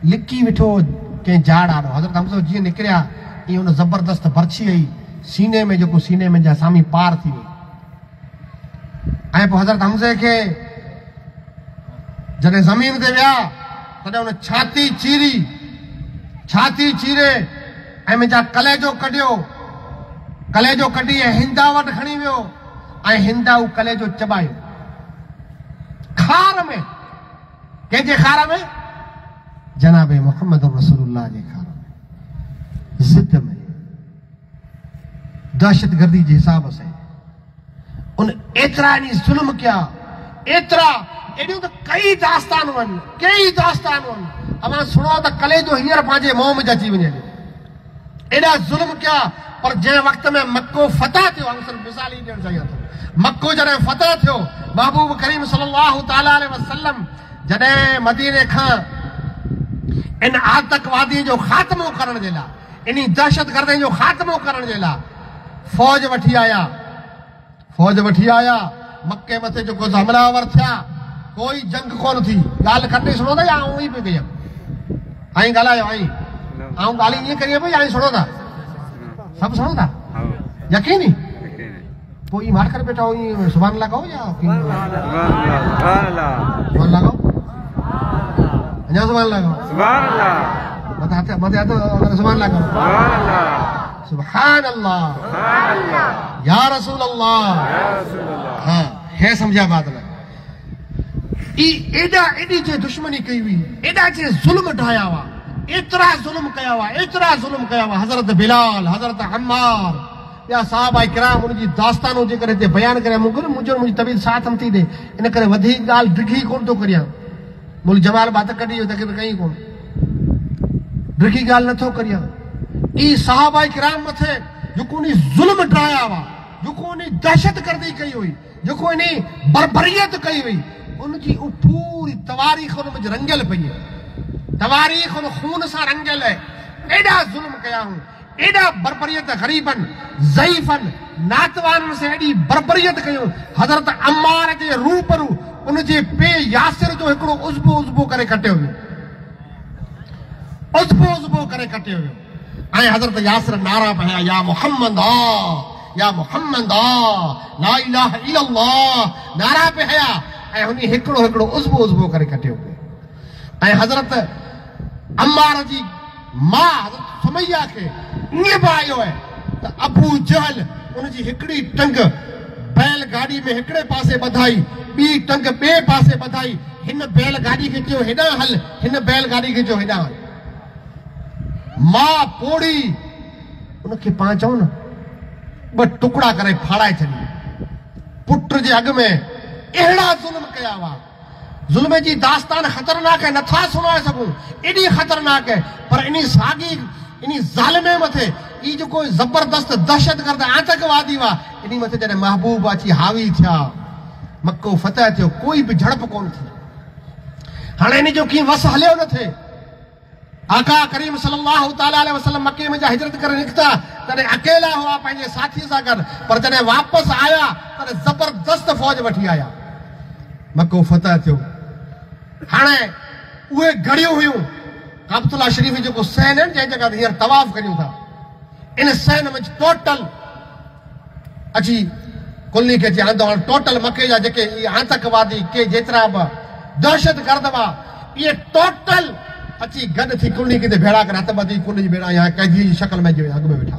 लिकी विठो कंहिं झाड़ आॾो। हज़रत हमज़ो जीअं निकिरिया ईअं उन ज़बरदस्त बर्छी आई सीने में जा सामी पार थी वई। ऐं पोइ हज़रत हमज़े खे जॾहिं ज़मीन ते विया तॾहिं उन छाती चीरे ऐं मुंहिंजा कलेजो कढी ऐं हिंदा वटि खणी वियो ऐं हिंदा हू कलेजो चबायो खार में। कंहिंजे खार में? जनाबे मुहम्मद रसूलुल्लाह जे खार में। ज़िद में दहशतगर्दी जे हिसाब से उन एतिरा ॾींहं ज़ुल्म कया, एॾियूं त कई दास्तानूं आहिनि। अवां सुणो त कलेजो हींअर पंहिंजे मुंहं में अची वञे। एॾा ज़ुल्म कया, पर जंहिं वक़्त में मक्को फतह थियो, मिसाल ई ॾियणु चाहियां थो, मक्को जॾहिं फतह थियो, महबूब करीम सल्लल्लाहु तआला अलैहि वसल्लम जॾहिं मदीने खां इन आतंकवादी जो ख़ात्मो करण जे लाइ, इन दहशतगर्दी जो ख़ात्मो करण जे लाइ फौज वठी आया। मक्के मथे जेको हमलावर थिया, कोई जंग कोन थी। ॻाल्हि खटे सुनो था या आऊं ई पई कयां? आई ॻाल्हायो, आई आऊं ॻाल्हि ईअं करियां पई, आई सुनो था? सभु सुनो था? यकीनी? पोइ ई मार करे बेटा सुभान लॻाओ या सुभान लॻाओ, अञा सुभान लॻाओ, मथे हथ सुभान लॻाओ, सुभान अल्लाह या रसूल अल्लाह। हाँ, है समझा बात ना? एॾी जे दुश्मनी कई हुई, एॾा जे ज़ुल्म ढाया हुआ, एतिरा ज़ुल्म कया हुआ। हज़रत बिलाल, हज़रत अम्मार, या साहबा किराम उनजी दास्तानूं जे करे बयान करियां। मुंहिंजी तबीयत साथ नथी ॾे, इन करे वधीक ॻाल्हि ड्रिघी कोन थो करियां। मुल जमाल बात कढी वियो त कई कोन, ड्रिघी ॻाल्हि नथो करियां। ई साहबा किराम मथे जेको उन ज़ुल्म ढाया हुआ, जेको उन दहशतगर्दी कई हुई, जेको इन बर्बरियत कई हुई, उनजी पूरी तवारीख़ उन में रंगियल पई आहे। तवारीख़ उन खून सां रंगियल आहे। एॾा ज़ुल्म कया हुआ, एॾा बर्बरियत, ग़रीबन, ज़ईफ़न, नातवाननि से एॾी बर्बरियत कयूं। हज़रत अम्मार जे रूबरू उनजे पे यासिर जो हिकिड़ो उज़बो करे कटियो वियो, ऐं हज़रत यासिर नारा पिया, या मोहम्मद ला इलाहा इल्लल्लाह नारा पिया, ऐं हुन हिकिड़ो उज़बो करे कटियो पियो। ऐं हज़रत अम्मार जी मां हज़रत सुमैया खे ईअं बि आयो आहे त अबू जहल उनजी हिकिड़ी टंग बैलगाॾी में हिकिड़े पासे ॿधाई, ॿी टंग ॿिए पासे ॿधाई। हिन बैलगाॾी खे चयो हेॾां हल, हिन बैलगाॾी खे चयो हेॾां हल। मां पोड़ी उनखे पाण चऊं न, ॿ टुकड़ा करे फाड़ाए छॾी। पुट जे अॻ में अहिड़ा ज़ुल्म कया हुआ। ज़ुल्म जी दास्तान ख़तरनाक है, नथा सुनाए सघूं, एॾी ख़तरनाक है। पर इन ज़ालिमे मथे ई जेको ज़बरदस्त दहशतगर्द आतंकवादी हुआ, इन मथे जॾहिं महबूब अची हावी थिया, मक्को फतह थियो, कोई बि झड़प कोन थी। हाणे इन जो कीअं वस हलियो न थिए। आका करीम सल्लल्लाहु तआला अलैहि वसल्लम मक्के में हिजरत करे निकिता, तॾहिं अकेला हुआ पंहिंजे साथीअ सां गॾु, पर जॾहिं वापसि आया तॾहिं ज़बरदस्त फौज वठी आया। मक्को फतह थियो। हाणे उहे घड़ियूं हुयूं काबतुल्लाह शरीफ जेको सहन आहिनि, जंहिं जॻह ते हींअर तवाफ़ करियूं था, इन सहन में टोटल अची कुल्ली खे चई आंदो। टोटल मके जा जेके आतंकवादी के जेतिरा बि दहशतगर्द हुआ, इहे टोटल अची गॾु थी कुल्ली खे भेड़ा करे हथ ॿधी कुल्ली भेड़ा या कैदी जी शक्ल में अॻ में वेठा।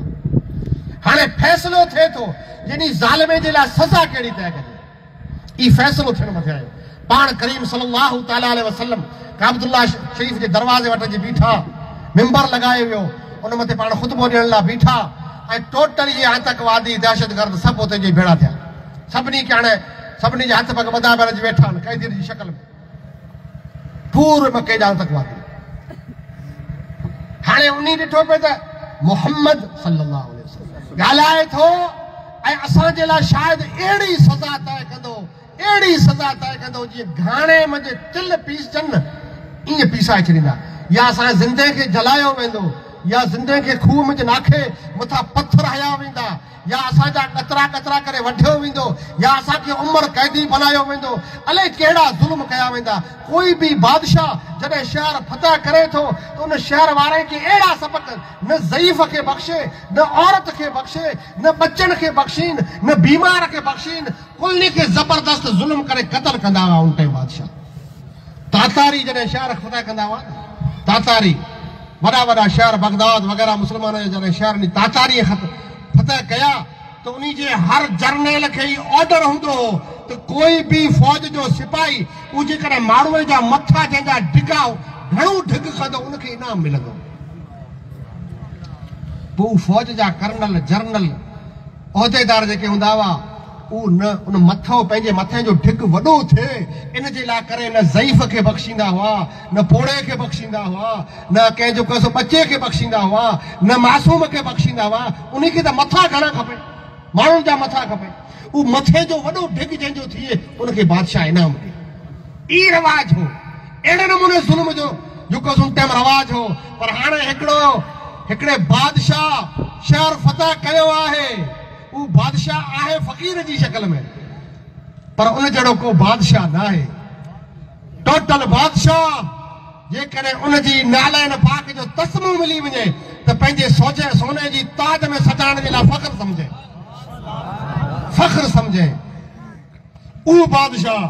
हाणे फ़ैसिलो थिए थो जिन ज़ालिमे जे लाइ सज़ा कहिड़ी तइ कजे। ई फ़ैसिलो थियण मथे आयो। पाण करीम सल्लल्लाहु तआला अलैहि वसल्लम काबतुल्लाह शरीफ जे दरवाज़े वटि जी बीठा, मिंबर लॻायो वियो, उन मथे पाण ख़ुतबो ॾियण लाइ बीठा, ऐं टोटल इहे आतंकवादी दहशतगर्द सभु उते जी भेड़ा थिया। सभिनी खे हाणे सभिनी जे हथ पग ॿधा जी वेठा आहिनि कैदी जी शक्ल में, पूरे मके जा आतंकवादी। हाणे उन ॾिठो पियो त मोहम्मद सल्लल्लाहु अलैहि वसल्लम ॻाल्हाए थो, ऐं असांजे लाइ शायदि अहिड़ी सज़ा तइ कंदो जीअं घाणे मंझि तिल पीसजनि न, ईअं पीसाए छॾींदा। या असांजे ज़िंदे खे जलायो वेंदो, या ज़िंदे खे खूह में नाखे मथां पत्थर हया वेंदा, या असांजा कतरा करे वढियो वेंदो, या असांखे उमिरि कैदी बनायो वेंदो। अलाए कहिड़ा ज़ुल्म कया वेंदा। कोई बि बादशाह जॾहिं शहर फतह करे थो त उन शहर वारे खे अहिड़ा सबक़ न ज़ईफ़ खे बख़्शे, न औरत खे बख़्शे, न बचनि खे बख़्शीन, न बीमार खे बख़्शीन, कुल्ली खे ज़बरदस्त ज़ुल्म करे क़तल कंदा हुआ उन टाइम बादशाह। तातारी जॾहिं शहर फतह कंदा हुआ, तातारी वॾा शहर बगदाद वग़ैरह मुस्लमान जॾहिं शहर तातारी फतह कया त उन जे हर जर्नल खे ई ऑर्डर हूंदो हो त कोई बि फौज जो सिपाही उहो जेकॾहिं माण्हूअ जा मथा जंहिंजा ढिघा घणो ढिघ कंदो उनखे इनाम मिलंदो। पोइ फौज जा कर्नल जर्नल उहिदेदार जेके हूंदा हुआ, उन मथो पंहिंजे मथे जो ढिघ वॾो थिए इन जे लाइ करे न ज़ईफ़ खे बख़्शींदा हुआ, न पोड़े खे बख़्शींदा हुआ, न कंहिंजो कसो बचे खे बख़्शींदा हुआ, न मासूम खे बख़्शींदा हुआ। उन खे त मथा घणा खपे, माण्हुनि जा मथा खपे। वो मथे जो वडो ढिग जंहिंजो थिए उनखे बादशाह इनाम ॾे। ई रवाज हो, अहिड़े नमूने ज़ुल्म जो जेको उन टाइम रवाज हो। पर हाणे हिकिड़े बादशाह शहर फतह कयो आहे, वो बादशाह आहे फ़कीर जी शक्ल में, पर उन जहिड़ो को बादशाह न आहे। टोटल बादशाह जेकॾहिं उन जी नालायन पाक जो तस्मो मिली वञे त पंहिंजे सोने जी ताज में सजाइण जे लाइ फ़ख्र समझे। उहो बादशाह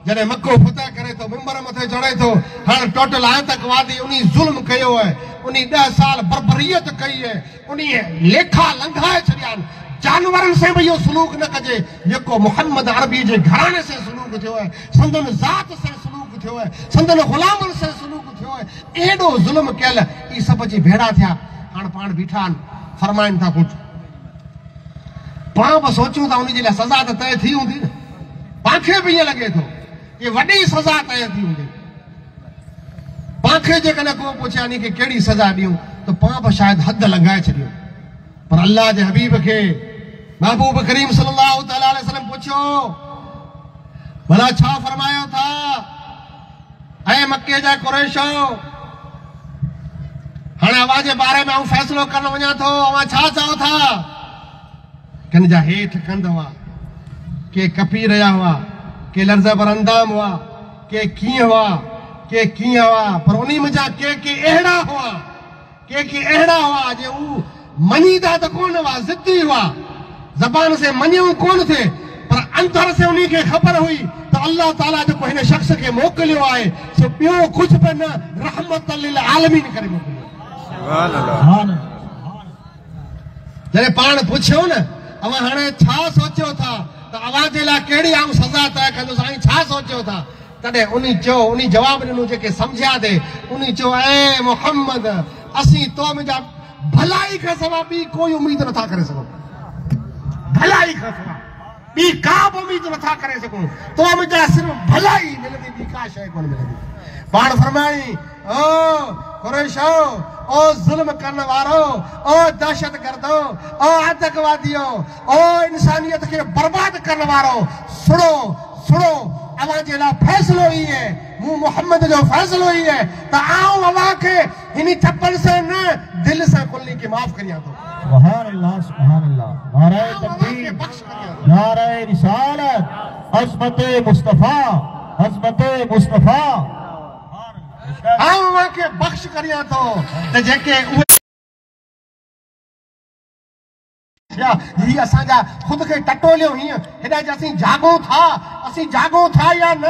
जॾहिं मको फतह करे थो, मिंबर मथे चढ़े थो, हाणे टोटल आतंकवादी उन ज़ुल्म कयो आहे, उन 10 साल बर्बरियत कई आहे, उन लेखा लंघाए छॾिया आहिनि। जानवरनि से भी इहो सलूक न कजे जेको मुहम्मद अरबी जे घराणे से सलूक थियो आहे, संदन ज़ात से सलूक थियो आहे, संदन ग़ुलामनि से सलूक थियो आहे। एॾो ज़ुल्म कयल ई सभ जी भेड़ा थिया। हाणे पाण बीठा आहिनि, फरमाइनि था कुझु, पाण बि सोचियूं था उन जे लाइ सज़ा त तय थी हूंदी न। पाणखे बि ईअं लॻे थो कि वॾी सज़ा तय थी हूंदी। पाणखे जेकॾहिं को पुछे यानी कि कहिड़ी सज़ा ॾियूं त पाण बि शायदि हद लंघाए छॾियूं। पर अल्लाह जे हबीब खे महबूब करीम सल्लल्लाहु तआला अलैहि वसल्लम पुछियो, भला छा फरमायो था, ऐं मके जा कुरैशो, हाणे अव्हां जे बारे में आऊं फ़ैसिलो करण वञा थो, अव्हां छा चओ था? किन जा हेठि कंद हुआ, के कपी रहिया हुआ, के लर्ज़ पर अंदाम हुआ, के कीअं हुआ, के कीअं हुआ, पर उन्ही मुंहिंजा के अहिड़ा हुआ, के अहिड़ा हुआ जे उ मञीदा त कोन हुआ, ज़िद्दी हुआ, ज़बान से मञियो कोन थे, पर अंदर से उन्ही खे ख़बर हुई त अल्लाह ताला जेको हिन शख़्स खे मोकिलियो आहे सो ॿियो कुझु बि न, रहमत लिल आलमीन करे मोकिलियो। जॾहिं पाण पुछियो न अव्हां हाणे छा सोचियो था त अव्हां जे लाइ कहिड़ी आऊं सज़ा तय कंदुसि, साईं छा सोचियो था? तॾहिं उन जवाब ॾिनो जेके सम्झिया थे, उन चयो, ऐ मुहम्मद, असीं तो मुंहिंजा भलाई खां सवाइ ॿी कोई उम्मीद नथा करे सघूं। भलाई खां सवाइ ॿी का बि उम्मीद नथा करे सघूं। तो मुंहिंजा सिर्फ़ु भलाई मिलंदी, ॿी का शइ कोन मिलंदी। पाण फरमाई, ओ कुरैशो, ओ ज़ुल्म करण वारो, ओ दहशतगर्दो, ओ आतंकवादियो, ओ इंसानियत खे बर्बाद करण वारो, सुनो अव्हां जे लाइ फ़ैसिलो ई है, मूं मोहम्मद जो फ़ैसिलो ई है त आऊं अव्हां खे हिन थप्पड़ से न, दिल से कुल्ली की माफ़ करियां थो। सुभान अल्लाह, सुभान अल्लाह, नारे तकबीर, नारे रिसालत, अज़मते मुस्तफा, अज़मते मुस्तफा। आऊं अव्हां खे बख़्श करियां थो त जेके ही असांजा खुद खे टटोलियो हीअं हेॾा जे असीं जागूं था या न,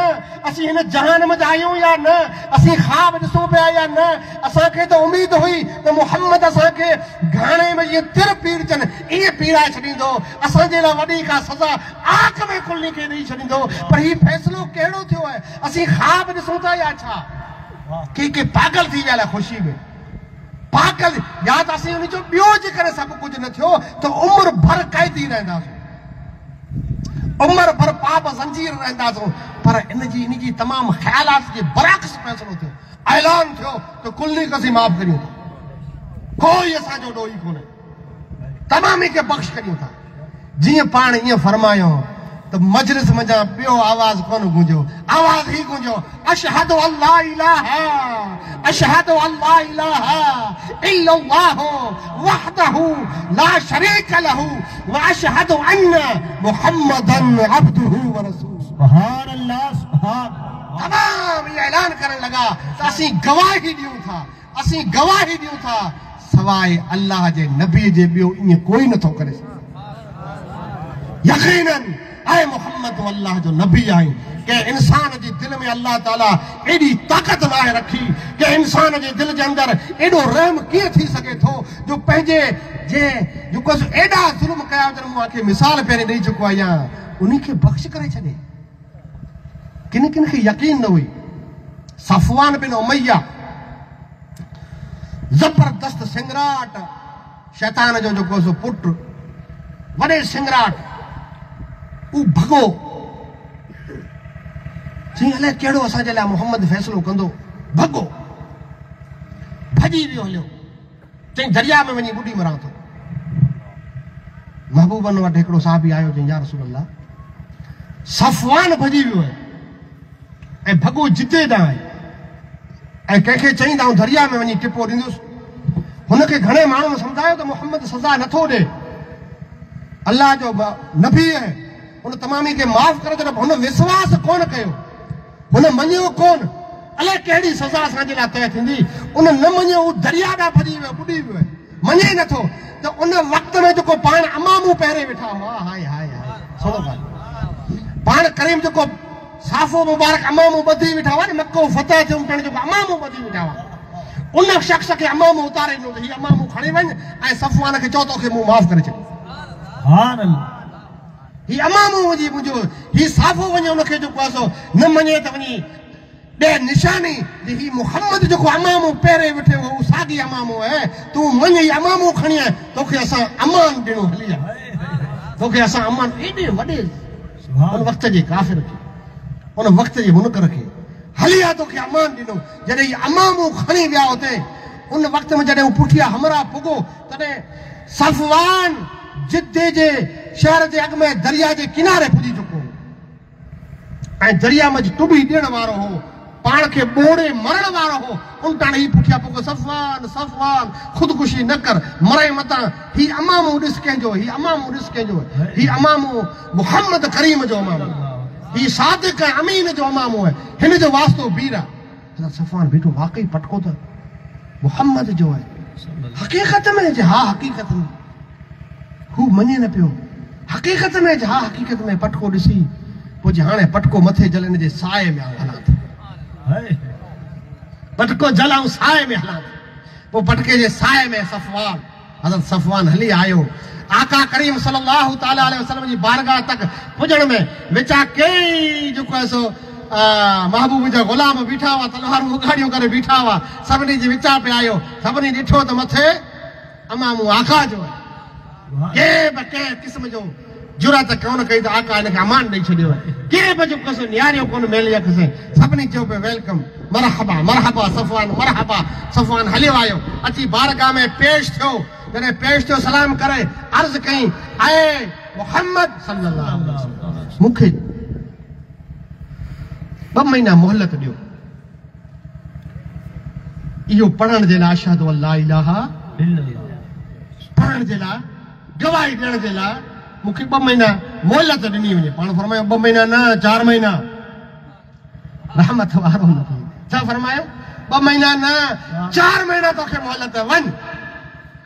असीं हिन जहान में आहियूं या न, असीं ख़्वाब ॾिसूं पिया या न। असांखे त उमेद हुई त मुहम्मद असांखे घाणे में जीअं तिर पीड़जनि ईअं पीड़ाए छॾींदो, असांजे लाइ वॾी का सज़ा आख में कुल्ली खे ॾेई छॾींदो। पर हीउ फ़ैसिलो कहिड़ो थियो आहे? असीं ख़्वाब ॾिसूं था या छा? के पागल थी विया ख़ुशी में, पागल या त असीं उन जो ॿियो जे करे सभु कुझु न थियो त उम्र भर क़ैदी रहंदासीं, उम्र भर पाप ज़ंजीर रहंदासीं। पर इन जी तमामु ख़्यालात जे बरअक्स फ़ैसिलो थियो, ऐलान थियो त कुल्ली खे असीं माफ़ करियूं था, कोई असांजो ॾोही कोन्हे, तमामी खे बख़्श करियूं था। जीअं पाण ईअं फरमायो त मजलिस मंझां ॿियो आवाज़ कोन गूंजो, आवाज़ ही गूंजो, अशहदु अल्ला इलाहा इल्लल्लाहु वहदहु ला शरीका लहु व अशहदु अन्न मुहम्मदन अब्दुहु व रसूलुहु। सुभान अल्लाह, सुभान। तमाम ये ऐलान करने लगा त असीं गवाही ॾियूं था सवाइ अल्लाह जे नबी जे ॿियो ईअं कोई नथो करे सघे। यकीनन ऐ मुहम्मद अल्लाह जो नबी आहीं। के इंसान जे दिल में अल्लाह ताला एडी ताकत नाहे रखी के इंसान जे दिल जे अंदर एडो रहम कीअं थी सके थो जो पंहिंजे जे जेको एडा ज़ुल्म कया जन मूंखे मिसाल पहिरीं ॾेई चुको आहियां, उन्ही खे बख़्श करे छॾे। किन खे यकीन न हुई। सफ़वान बिन उमैया जबरदस्त सिंगराट, शैतान जो जेको सो पुट, वॾे सिंगराट, उ भॻो चई अलाए कहिड़ो असांजे लाइ मोहम्मद फ़ैसिलो कंदो। भॻो भॼी वियो हलियो, चई दरिया में वञी ॿुॾी मरां थो। महबूबन वटि हिकिड़ो साहबी आयो चई या रसूल अल्लाह सफ़वान भॼी वियो आहे ऐं भॻो जिते ॾांहुं आहे ऐं कंहिंखे चईं त आउं दरिया में वञी टिपो ॾींदुसि हुनखे घणे माण्हुनि सम्झायो त मुहम्मद सज़ा नथो ॾे अल्लाह जो नबी आहे हुन तमामी खे माफ़ करे छॾो हुन विश्वास कोन कयो हुन मञियो कोन अलाए कहिड़ी सज़ा असांजे लाइ तय थींदी उन न मञियो हू दरिया ॾांहुं भॼी वियो ॿुॾी वियो आहे मञे नथो त उन वक़्त में जेको पाण अमामूं पहिरें वेठा हुआ हाय हाय हाय थोरो पाण करीम जेको साफ़ो मुबारक अमामूं ॿधी वेठा हुआ न मको फतह थियूं पिण जेको अमामूं ॿधी वेठा हुआ उन शख़्स खे अमामूं उतारे ॾिनो त हीअ अमामूं खणी वञ ऐं सफ़वान खे चओ तोखे मूं माफ़ करे छॾ हीअ अमामूं हुजे मुंहिंजो हीअ साफ़ो वञे उनखे जेको आहे सो न मञे त वञी ॾे निशानी हीअ मुहम्मद जेको अमामूं पहिरें वेठे हो साॻी अमामूं आहे तूं मञ हीअ अमामूं खणी आहे तोखे असां अमान ॾिनो हली आहे तोखे असां अमान एॾे वॾे उन वक़्त जे काफ़िर खे उन वक़्त जे मुनकर खे हली आहे तोखे अमान ॾिनो जॾहिं हीअ अमामूं खणी विया हुते उन वक़्त में जॾहिं हू पुठियां हमरा पुॻो तॾहिं सफ़वान जिद्दे जे शहर जे अॻ में दरिया जे किनारे पुॼी चुको ऐं दरिया में टुॿी ॾियण वारो हो पाण खे ॿोड़े मरण वारो हो उन टाणे ही पुठियां पुॻो सफ़वान सफ़वान ख़ुदकुशी न कर मरे मतां ही अमामूं ॾिस कंहिंजो ही अमामूं ॾिस कंहिंजो ही अमामूं मुहम्मद करीम जो अमामूं ही सादिक ऐं अमीन जो अमामूं आहे हिन जो वास्तो बीर आहे सफ़वान बीठो वाकई पटको त मुहम्मद जो आहे हक़ीक़त में हा हक़ीक़त में हू मञे न पियो हक़ीक़त में हा हक़ीक़त में पटको ॾिसी पोइ जे हाणे पटको मथे जल हिन जे साए में हलां थो पटको जल ऐं साए में हलां थो पोइ पटके जे साए में सफ़वान हज़रत सफ़वान हली आयो आका करीम सल्लल्लाहु ताला अलैहि वसल्लम जी बारगाह तक पुॼण में विचा कई जेको आहे सो महबूब जा ग़ुलाम बीठा हुआ तलवारूं उगाड़ियूं करे बीठा हुआ सभिनी जे विचा पे आयो सभिनी ॾिठो त मथे अमामूं आका जो आहे कंहिं क़िस्म जो जुरत कोन कई त आका हिनखे अमान ॾेई छॾियो आहे कंहिं बि जो कसो निहारियो कोन मेली अखिसे सभिनी चयो पियो वेलकम मरहबा मरहबा सफ़वान हलियो आयो अची बारगाह में पेश थियो जॾहिं पेश थियो सलाम करे अर्ज़ कई आए मुहम्मद सल्लल्लाहु अलैहि वसल्लम मूंखे 2 महीना मोहलत ॾियो इहो पढ़ण जे लाइ अशहदु अल्ला इलाहा पढ़ण जे लाइ गवाही ॾियण जे लाइ मूंखे 2 महीना मोहलत ॾिनी वञे पाण फरमायो 2 महीना न 4 महीना रहमत वारो न छा फरमायो 2 महीना न 4 महीना तोखे मोहलत वञ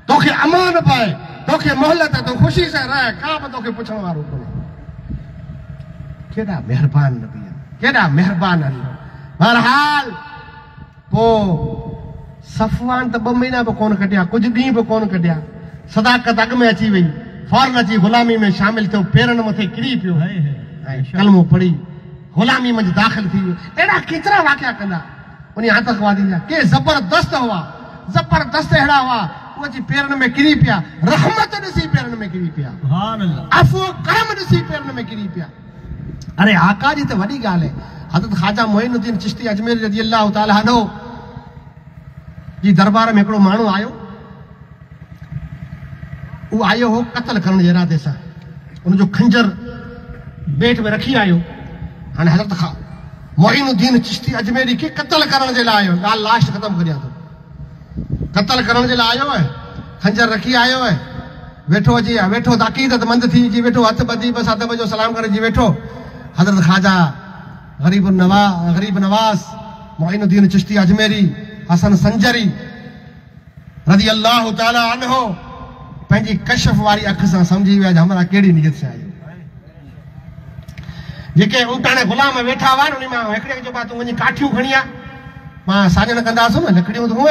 तोखे अमान पाए तोखे मोहलत तूं ख़ुशी सां रह का बि तोखे पुछण वारो कोन्हे केॾा महिरबान नबी केॾा महिरबान आहिनि बहरहाल पोइ सफ़वान त 2 महीना बि कोन कढिया कुझु ॾींहं बि कोन कढिया सदाकत अॻ में अची वई फौरन अची ग़ुलामी में शामिल थियो पेरनि मथे किरी पियो ऐं कलमो पढ़ी ग़ुलामी में दाख़िल थी वियो अहिड़ा केतिरा वाक़िया कंदा उन आतंकवादी जा के ज़बरदस्त हुआ ज़बरदस्त अहिड़ा हुआ उहे अची पेरनि में किरी पिया रहमत ॾिसी पेरनि में किरी पिया अफ़ो करम ॾिसी पेरनि में किरी पिया अरे आका जी त वॾी ॻाल्हि आहे हज़रत ख़्वाजा मोइनुद्दीन चिश्ती अजमेरी रज़ी अल्लाह ताला अन्हु जी दरबार में हिकिड़ो माण्हू आयो उहो आयो हो क़त्ल करण जे इरादे सां उनजो खंजर बेट में रखी आयो हाणे हज़रत मोइनुद्दीन चिश्ती अजमेरी खे क़त्ल करण जे लाइ आयो ॻाल्हि लास्ट ख़तमु करियां थो क़त्ल करण जे लाइ आयो आहे खंजर रखी आयो आहे वेठो अची वेठो त अक़ीदतमंद थी अची वेठो हथ ॿधी बसि अदब जो सलाम करे जी वेठो हज़रत ख़्वाजा गरीब नवाज़ मोइनुद्दीन चिश्ती अजमेरी हसन संजरी रज़ी अल्लाह ताला अन्हो पंहिंजी कशफ वारी अख सां सम्झी विया हमरा कहिड़ी नियत सां आयो जेके उटाणे ग़ुलाम वेठा हुआ उन मां हिकिड़े जो तूं वञी काठियूं खणी आ मां साजन कंदासीं न लकड़ियूं तूं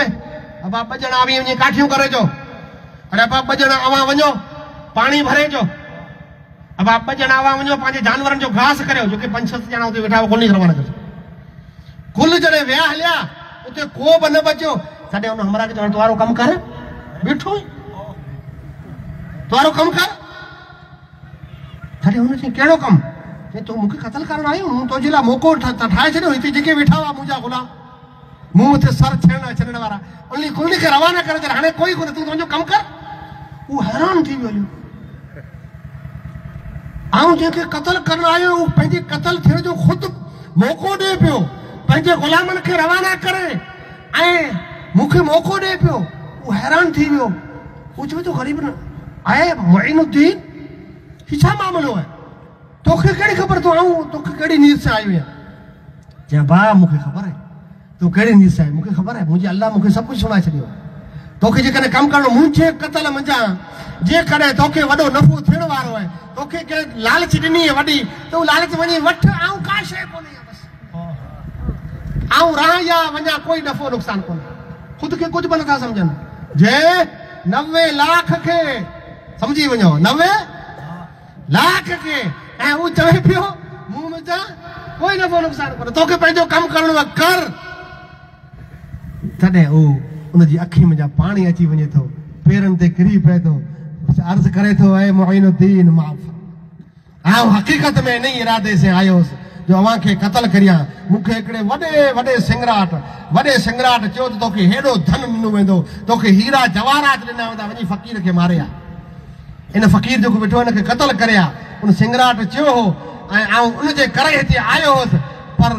अबा 2 ॼणा आवी वञी काठियूं करे जो अरे अबा 2 ॼणा अवां वञो पाणी भरे जो अबा 2 ॼणा अवां वञो पंहिंजे जानवरनि जो घास करियो जो कि 5-6 ॼणा उते वेठा कुल नहीं रवाना कर कुल जॾहिं विया हलिया उते को बि न बचियो तॾहिं हुन हमरा खे चवण तुआरो कमु कर बीठो तुआरो कमु कर तॾहिं हुन चई कहिड़ो कमु चई तूं मूंखे क़त्ल करणु आयो मूं तुंहिंजे लाइ मौक़ो ठाहे छॾियो हिते जेके वेठा हुआ मुंहिंजा ग़ुलाम मूं मथे सर छॾण वारा उन खे रवाना करे हाणे कोई कोन्हे तूं तुंहिंजो कमु कर उहो हैरान थी वियो ऐं जंहिंखे क़त्ल करण आयो उहो पंहिंजे क़त्ल थियण जो ख़ुदि मौक़ो ॾिए पियो, पंहिंजे ग़ुलामनि खे रवाना करे ऐं मूंखे मौक़ो ॾिए पियो। उहो हैरान थी वियो। उहो चवे थो ग़रीब न आहे मुइनुद्दीन, हीउ छा मामिलो आहे? तोखे कहिड़ी ख़बर अथव आऊं तोखे कहिड़ी नीयत सां आयो आहियां? चयां भाउ मूंखे ख़बर आहे तूं कहिड़ी नीयत सां आहे, मूंखे ख़बर आहे, मुंहिंजे अलाह मूंखे सभु कुझु सुणाए छॾियो। तोखे जेकॾहिं कमु करणो मुंहिंजे क़त्ल मंझां जेकॾहिं तोखे वॾो नफ़ो थियण वारो आहे, तोखे कंहिं लालच ॾिनी आहे वॾी, त उहो लालच वञी वठ, आऊं का शइ कोन्हे, आऊं रहां या वञा, कोई नफ़ो नुक़सानु कोन्हे। ख़ुदि खे कुझु बि नथा सम्झनि। जे 90 लाख खे सम्झी वञो, 90 लाख खे, ऐं उहो चवे पियो मूं मुंहिंजा कोई नफ़ो नुक़सानु कोन्हे, तोखे पंहिंजो कमु करणो आहे कर। तॾहिं उहो उनजी अखि में पाणी अची वञे थो, पेरनि ते किरी पए थो, अर्ज़ करे थो ऐं मुइनुद्दीन माफ़, आउं हक़ीक़त में इन ई इरादे से आयो हुउसि जो अव्हां खे क़त्ल करियां। मूंखे हिकिड़े वॾे सिंगराट चयो त तोखे हेॾो धन ॾिनो वेंदो, तोखे हीरा जवाहरात ॾिना वेंदा, वञी फ़क़ीर खे मारे आ। इन फ़क़ीर जेको वेठो हिनखे क़त्ल करे आ, उन सिंगराट चयो हो ऐं आउं उनजे करे हिते आयो हुउसि, पर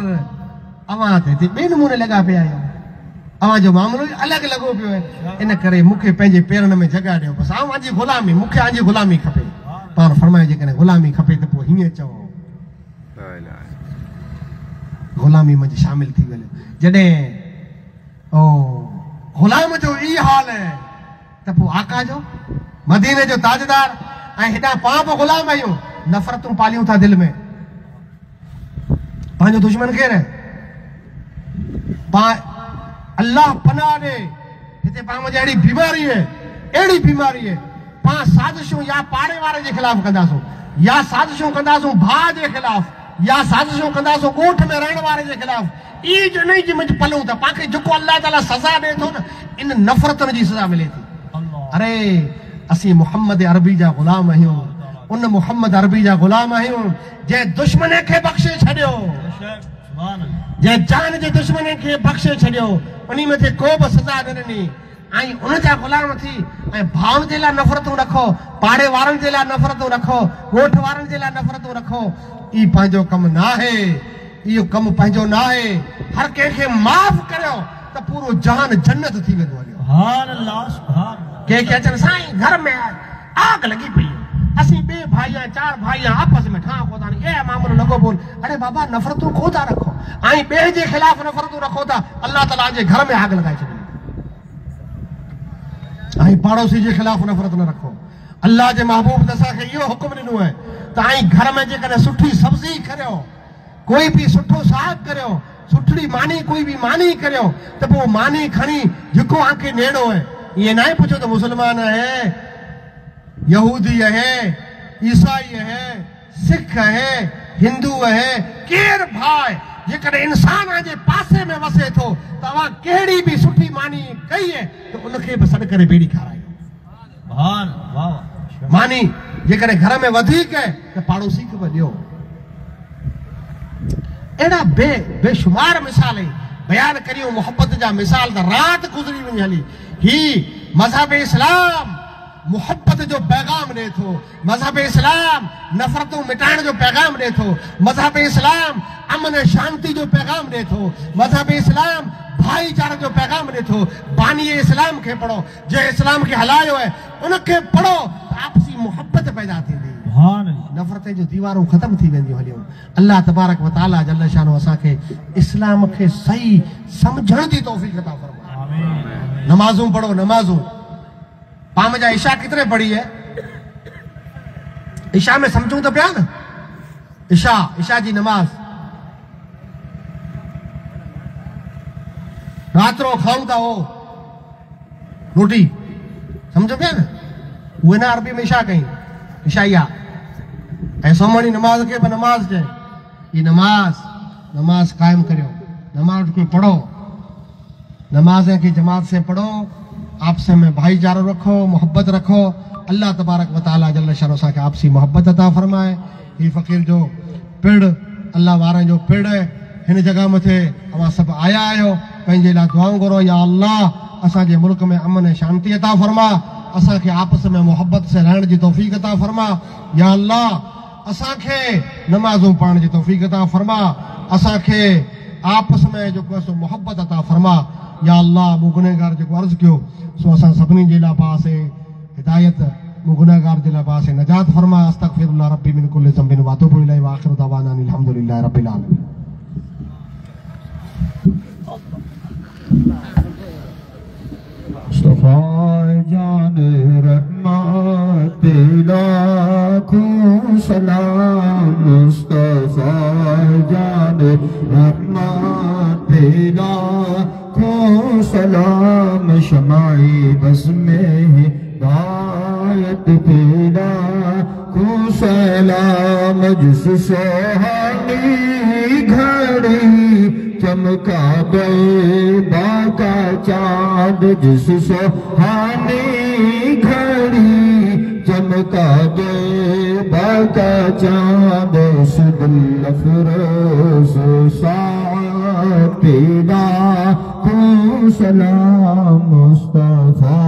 अव्हां त हिते ॿिए नमूने लॻा पिया आहियो, अव्हां जो मामिलो अलॻि लॻो पियो आहे। इन करे मूंखे पंहिंजे पेरनि में जॻह ॾियो, बसि आउं आंजी ग़ुलामी, मूंखे आंजी ग़ुलामी खपे। पाण फरमाए जेकॾहिं ग़ुलामी खपे त पोइ हीअं चओ, ग़ुलामी मंझि शामिल थी वञो। जॾहिं ग़ुलाम जो ई हाल आहे त पोइ आका जो, मदीने जो ताजदार, ऐं हेॾा पाण बि ग़ुलाम आहियूं, नफ़रतूं पालियूं था दिलि में। पंहिंजो दुश्मन केरु आहे? अल्लाह पनाह ॾे, हिते पाण में अहिड़ी बीमारी आहे, पाण साज़िशूं या पाड़े वारे जे ख़िलाफ़ कंदासूं, या साज़िशूं कंदासूं भाउ जे ख़िलाफ़, या साज़िशूं कंदासूं ॻोठ में रहण वारे जे ख़िलाफ़। ई जो इन जी मंझि पलूं था, पाण खे जेको अल्लाह ताला सज़ा ॾिए थो न, इन नफ़रतुनि जी सज़ा मिले थी। अरे असीं मुहम्मद अरबी जा ग़ुलाम आहियूं, उन मुहम्मद अरबी जा ग़ुलाम आहियूं जंहिं दुश्मन खे बख़्शे छॾियो, जंहिं जान जे दुश्मन खे बख़्शे छॾियो, उन मथे को बि सज़ा न ॾिनी, ऐं उन जा ग़ुलाम थी ऐं भाउनि जे लाइ नफ़रतूं रखो, पाड़े वारनि जे लाइ नफ़रतूं रखो, ॻोठ वारनि जे लाइ नफ़रतूं रखो। ई पंहिंजो कमु न आहे, इहो कमु पंहिंजो न आहे। हर कंहिंखे माफ़ करियो त पूरो जहान जन्नत थी वेंदो हलियो। कंहिंखे अचनि साईं घर में आग लॻी पई, असीं ॿे भाई आहियूं, 4 भाई आहियूं, आपस में ठा कोन था, ए मामलो लॻो बोल, अरे बाबा नफ़रतूं को था रखो, ऐं ॿिए जे ख़िलाफ़ नफ़रतूं रखो था, अल्लाह ताला जे घर में आग लॻाए छॾी। ऐं पाड़ोसी जे ख़िलाफ़ नफ़रत न रखो। अल्लाह जे महबूब ने असांखे इहो हुकुम ॾिनो आहे त ऐं घर में जेकॾहिं सुठी सब्ज़ी करियो, कोई बि सुठो साग करियो, सुठी मानी कोई बि मानी करियो, त पोइ मानी खणी जेको आंखे नेड़ो आहे, ईअं न आहे पुछो त मुस्लमान आहे, यहूदी है, ईसाई है, सिख है, हिंदू है, केर भाई जेकॾहिं इंसान जे पासे में वसे थो त अव्हां कहिड़ी बि सुठी मानी कई है त उनखे बि सॾु करे बेड़ी खारायो। मानी जेकॾहिं घर में वधीक है त पाड़ोसी खे बि ॾियो। अहिड़ा बेशुमार मिसाल बयान करियूं, मोहब्बत जा मिसाल त राति गुज़री वञी हली। ही मज़हब इस्लाम मोहब्बत जो पैगाम ॾे थो, मज़हब इस्लाम नफ़रतूं मिटाइण जो पैगाम ॾे थो, मज़हब इस्लाम अमन शांति जो पैगाम ॾे थो, मज़हब इस्लाम भाईचारे जो पैगाम ॾे थो। बानी इस्लाम खे पढ़ो, जंहिं इस्लाम खे हलायो आहे उनखे पढ़ो, आपसी मोहब्बत पैदा थींदी, नफ़रत जूं दीवारूं ख़तम थी वेंदियूं हलियूं। अल्लाह तबारक व तआला जल्ल शानो असांखे इस्लाम खे सही सम्झण जी तौफ़ीक़ अता फ़रमाए। नमाज़ूं पढ़ो, नमाज़ूं पाम जा इशा कितने पढ़ी है? इशा में समझूं तो पिया न, इशा जी नमाज रात्रो खाऊं था हो रोटी, समझो पिया न, उहे न अरबी में इशा कई, इशाइया ऐं सोमणी नमाज के नमाज चए। ये नमाज कायम करियो, नमाज को पढ़ो, नमाज की जमात से पढ़ो, आपसे में भाईचारो रखो, मोहब्बत रखो। अल्लाह तबारक व तआला जल्ल शानो असांखे आपसी मोहब्बत अता फरमाए। ही फ़कीर जो पिड़, अल्लाह वारनि जो पिड़ हिन जगह मथे अवां सभु आया आहियो, पंहिंजे लाइ दुआऊं करो, या अल्लाह असांजे मुल्क में अमन ऐं शांती अता फरमा, असांखे आपस में मोहब्बत से रहण जी तौफ़ीक़ अता फरमा। या अल्लाह असांखे नमाज़ूं पढ़ण जी तौफ़ीक़ अता फरमा, असांखे आपस में जेको आहे सो मोहब्बत अता फरमा। या अल्लाह मूं गुनहगार जेको अर्ज़ु कयो सो असां सभिनी जे लाइ पासे हिदायत, मूं गुनहगार जे लाइ पासे नजात फरमा। अस्तग़फिरुल्लाह रब्बी मिन कुल्लि ज़ंबिन व अतूबु इलैहि व आख़िरु दअवाना अनिल हम्दुलिल्लाहि रब्बिल आलमीन। मुस्तफा जान रहमत लाखों सलाम, मुस्तफा जान रहमत लाखों सलाम, शमाई बस में हिदायत पे लाखों सलाम, जिस सुहानी घड़ी चमका दे बाका चाँद, जिस सुहानी घड़ी चमका दे बाका चाँद, उस दिल अफरोज़ साथ लाखों सलाम, मुस्तफा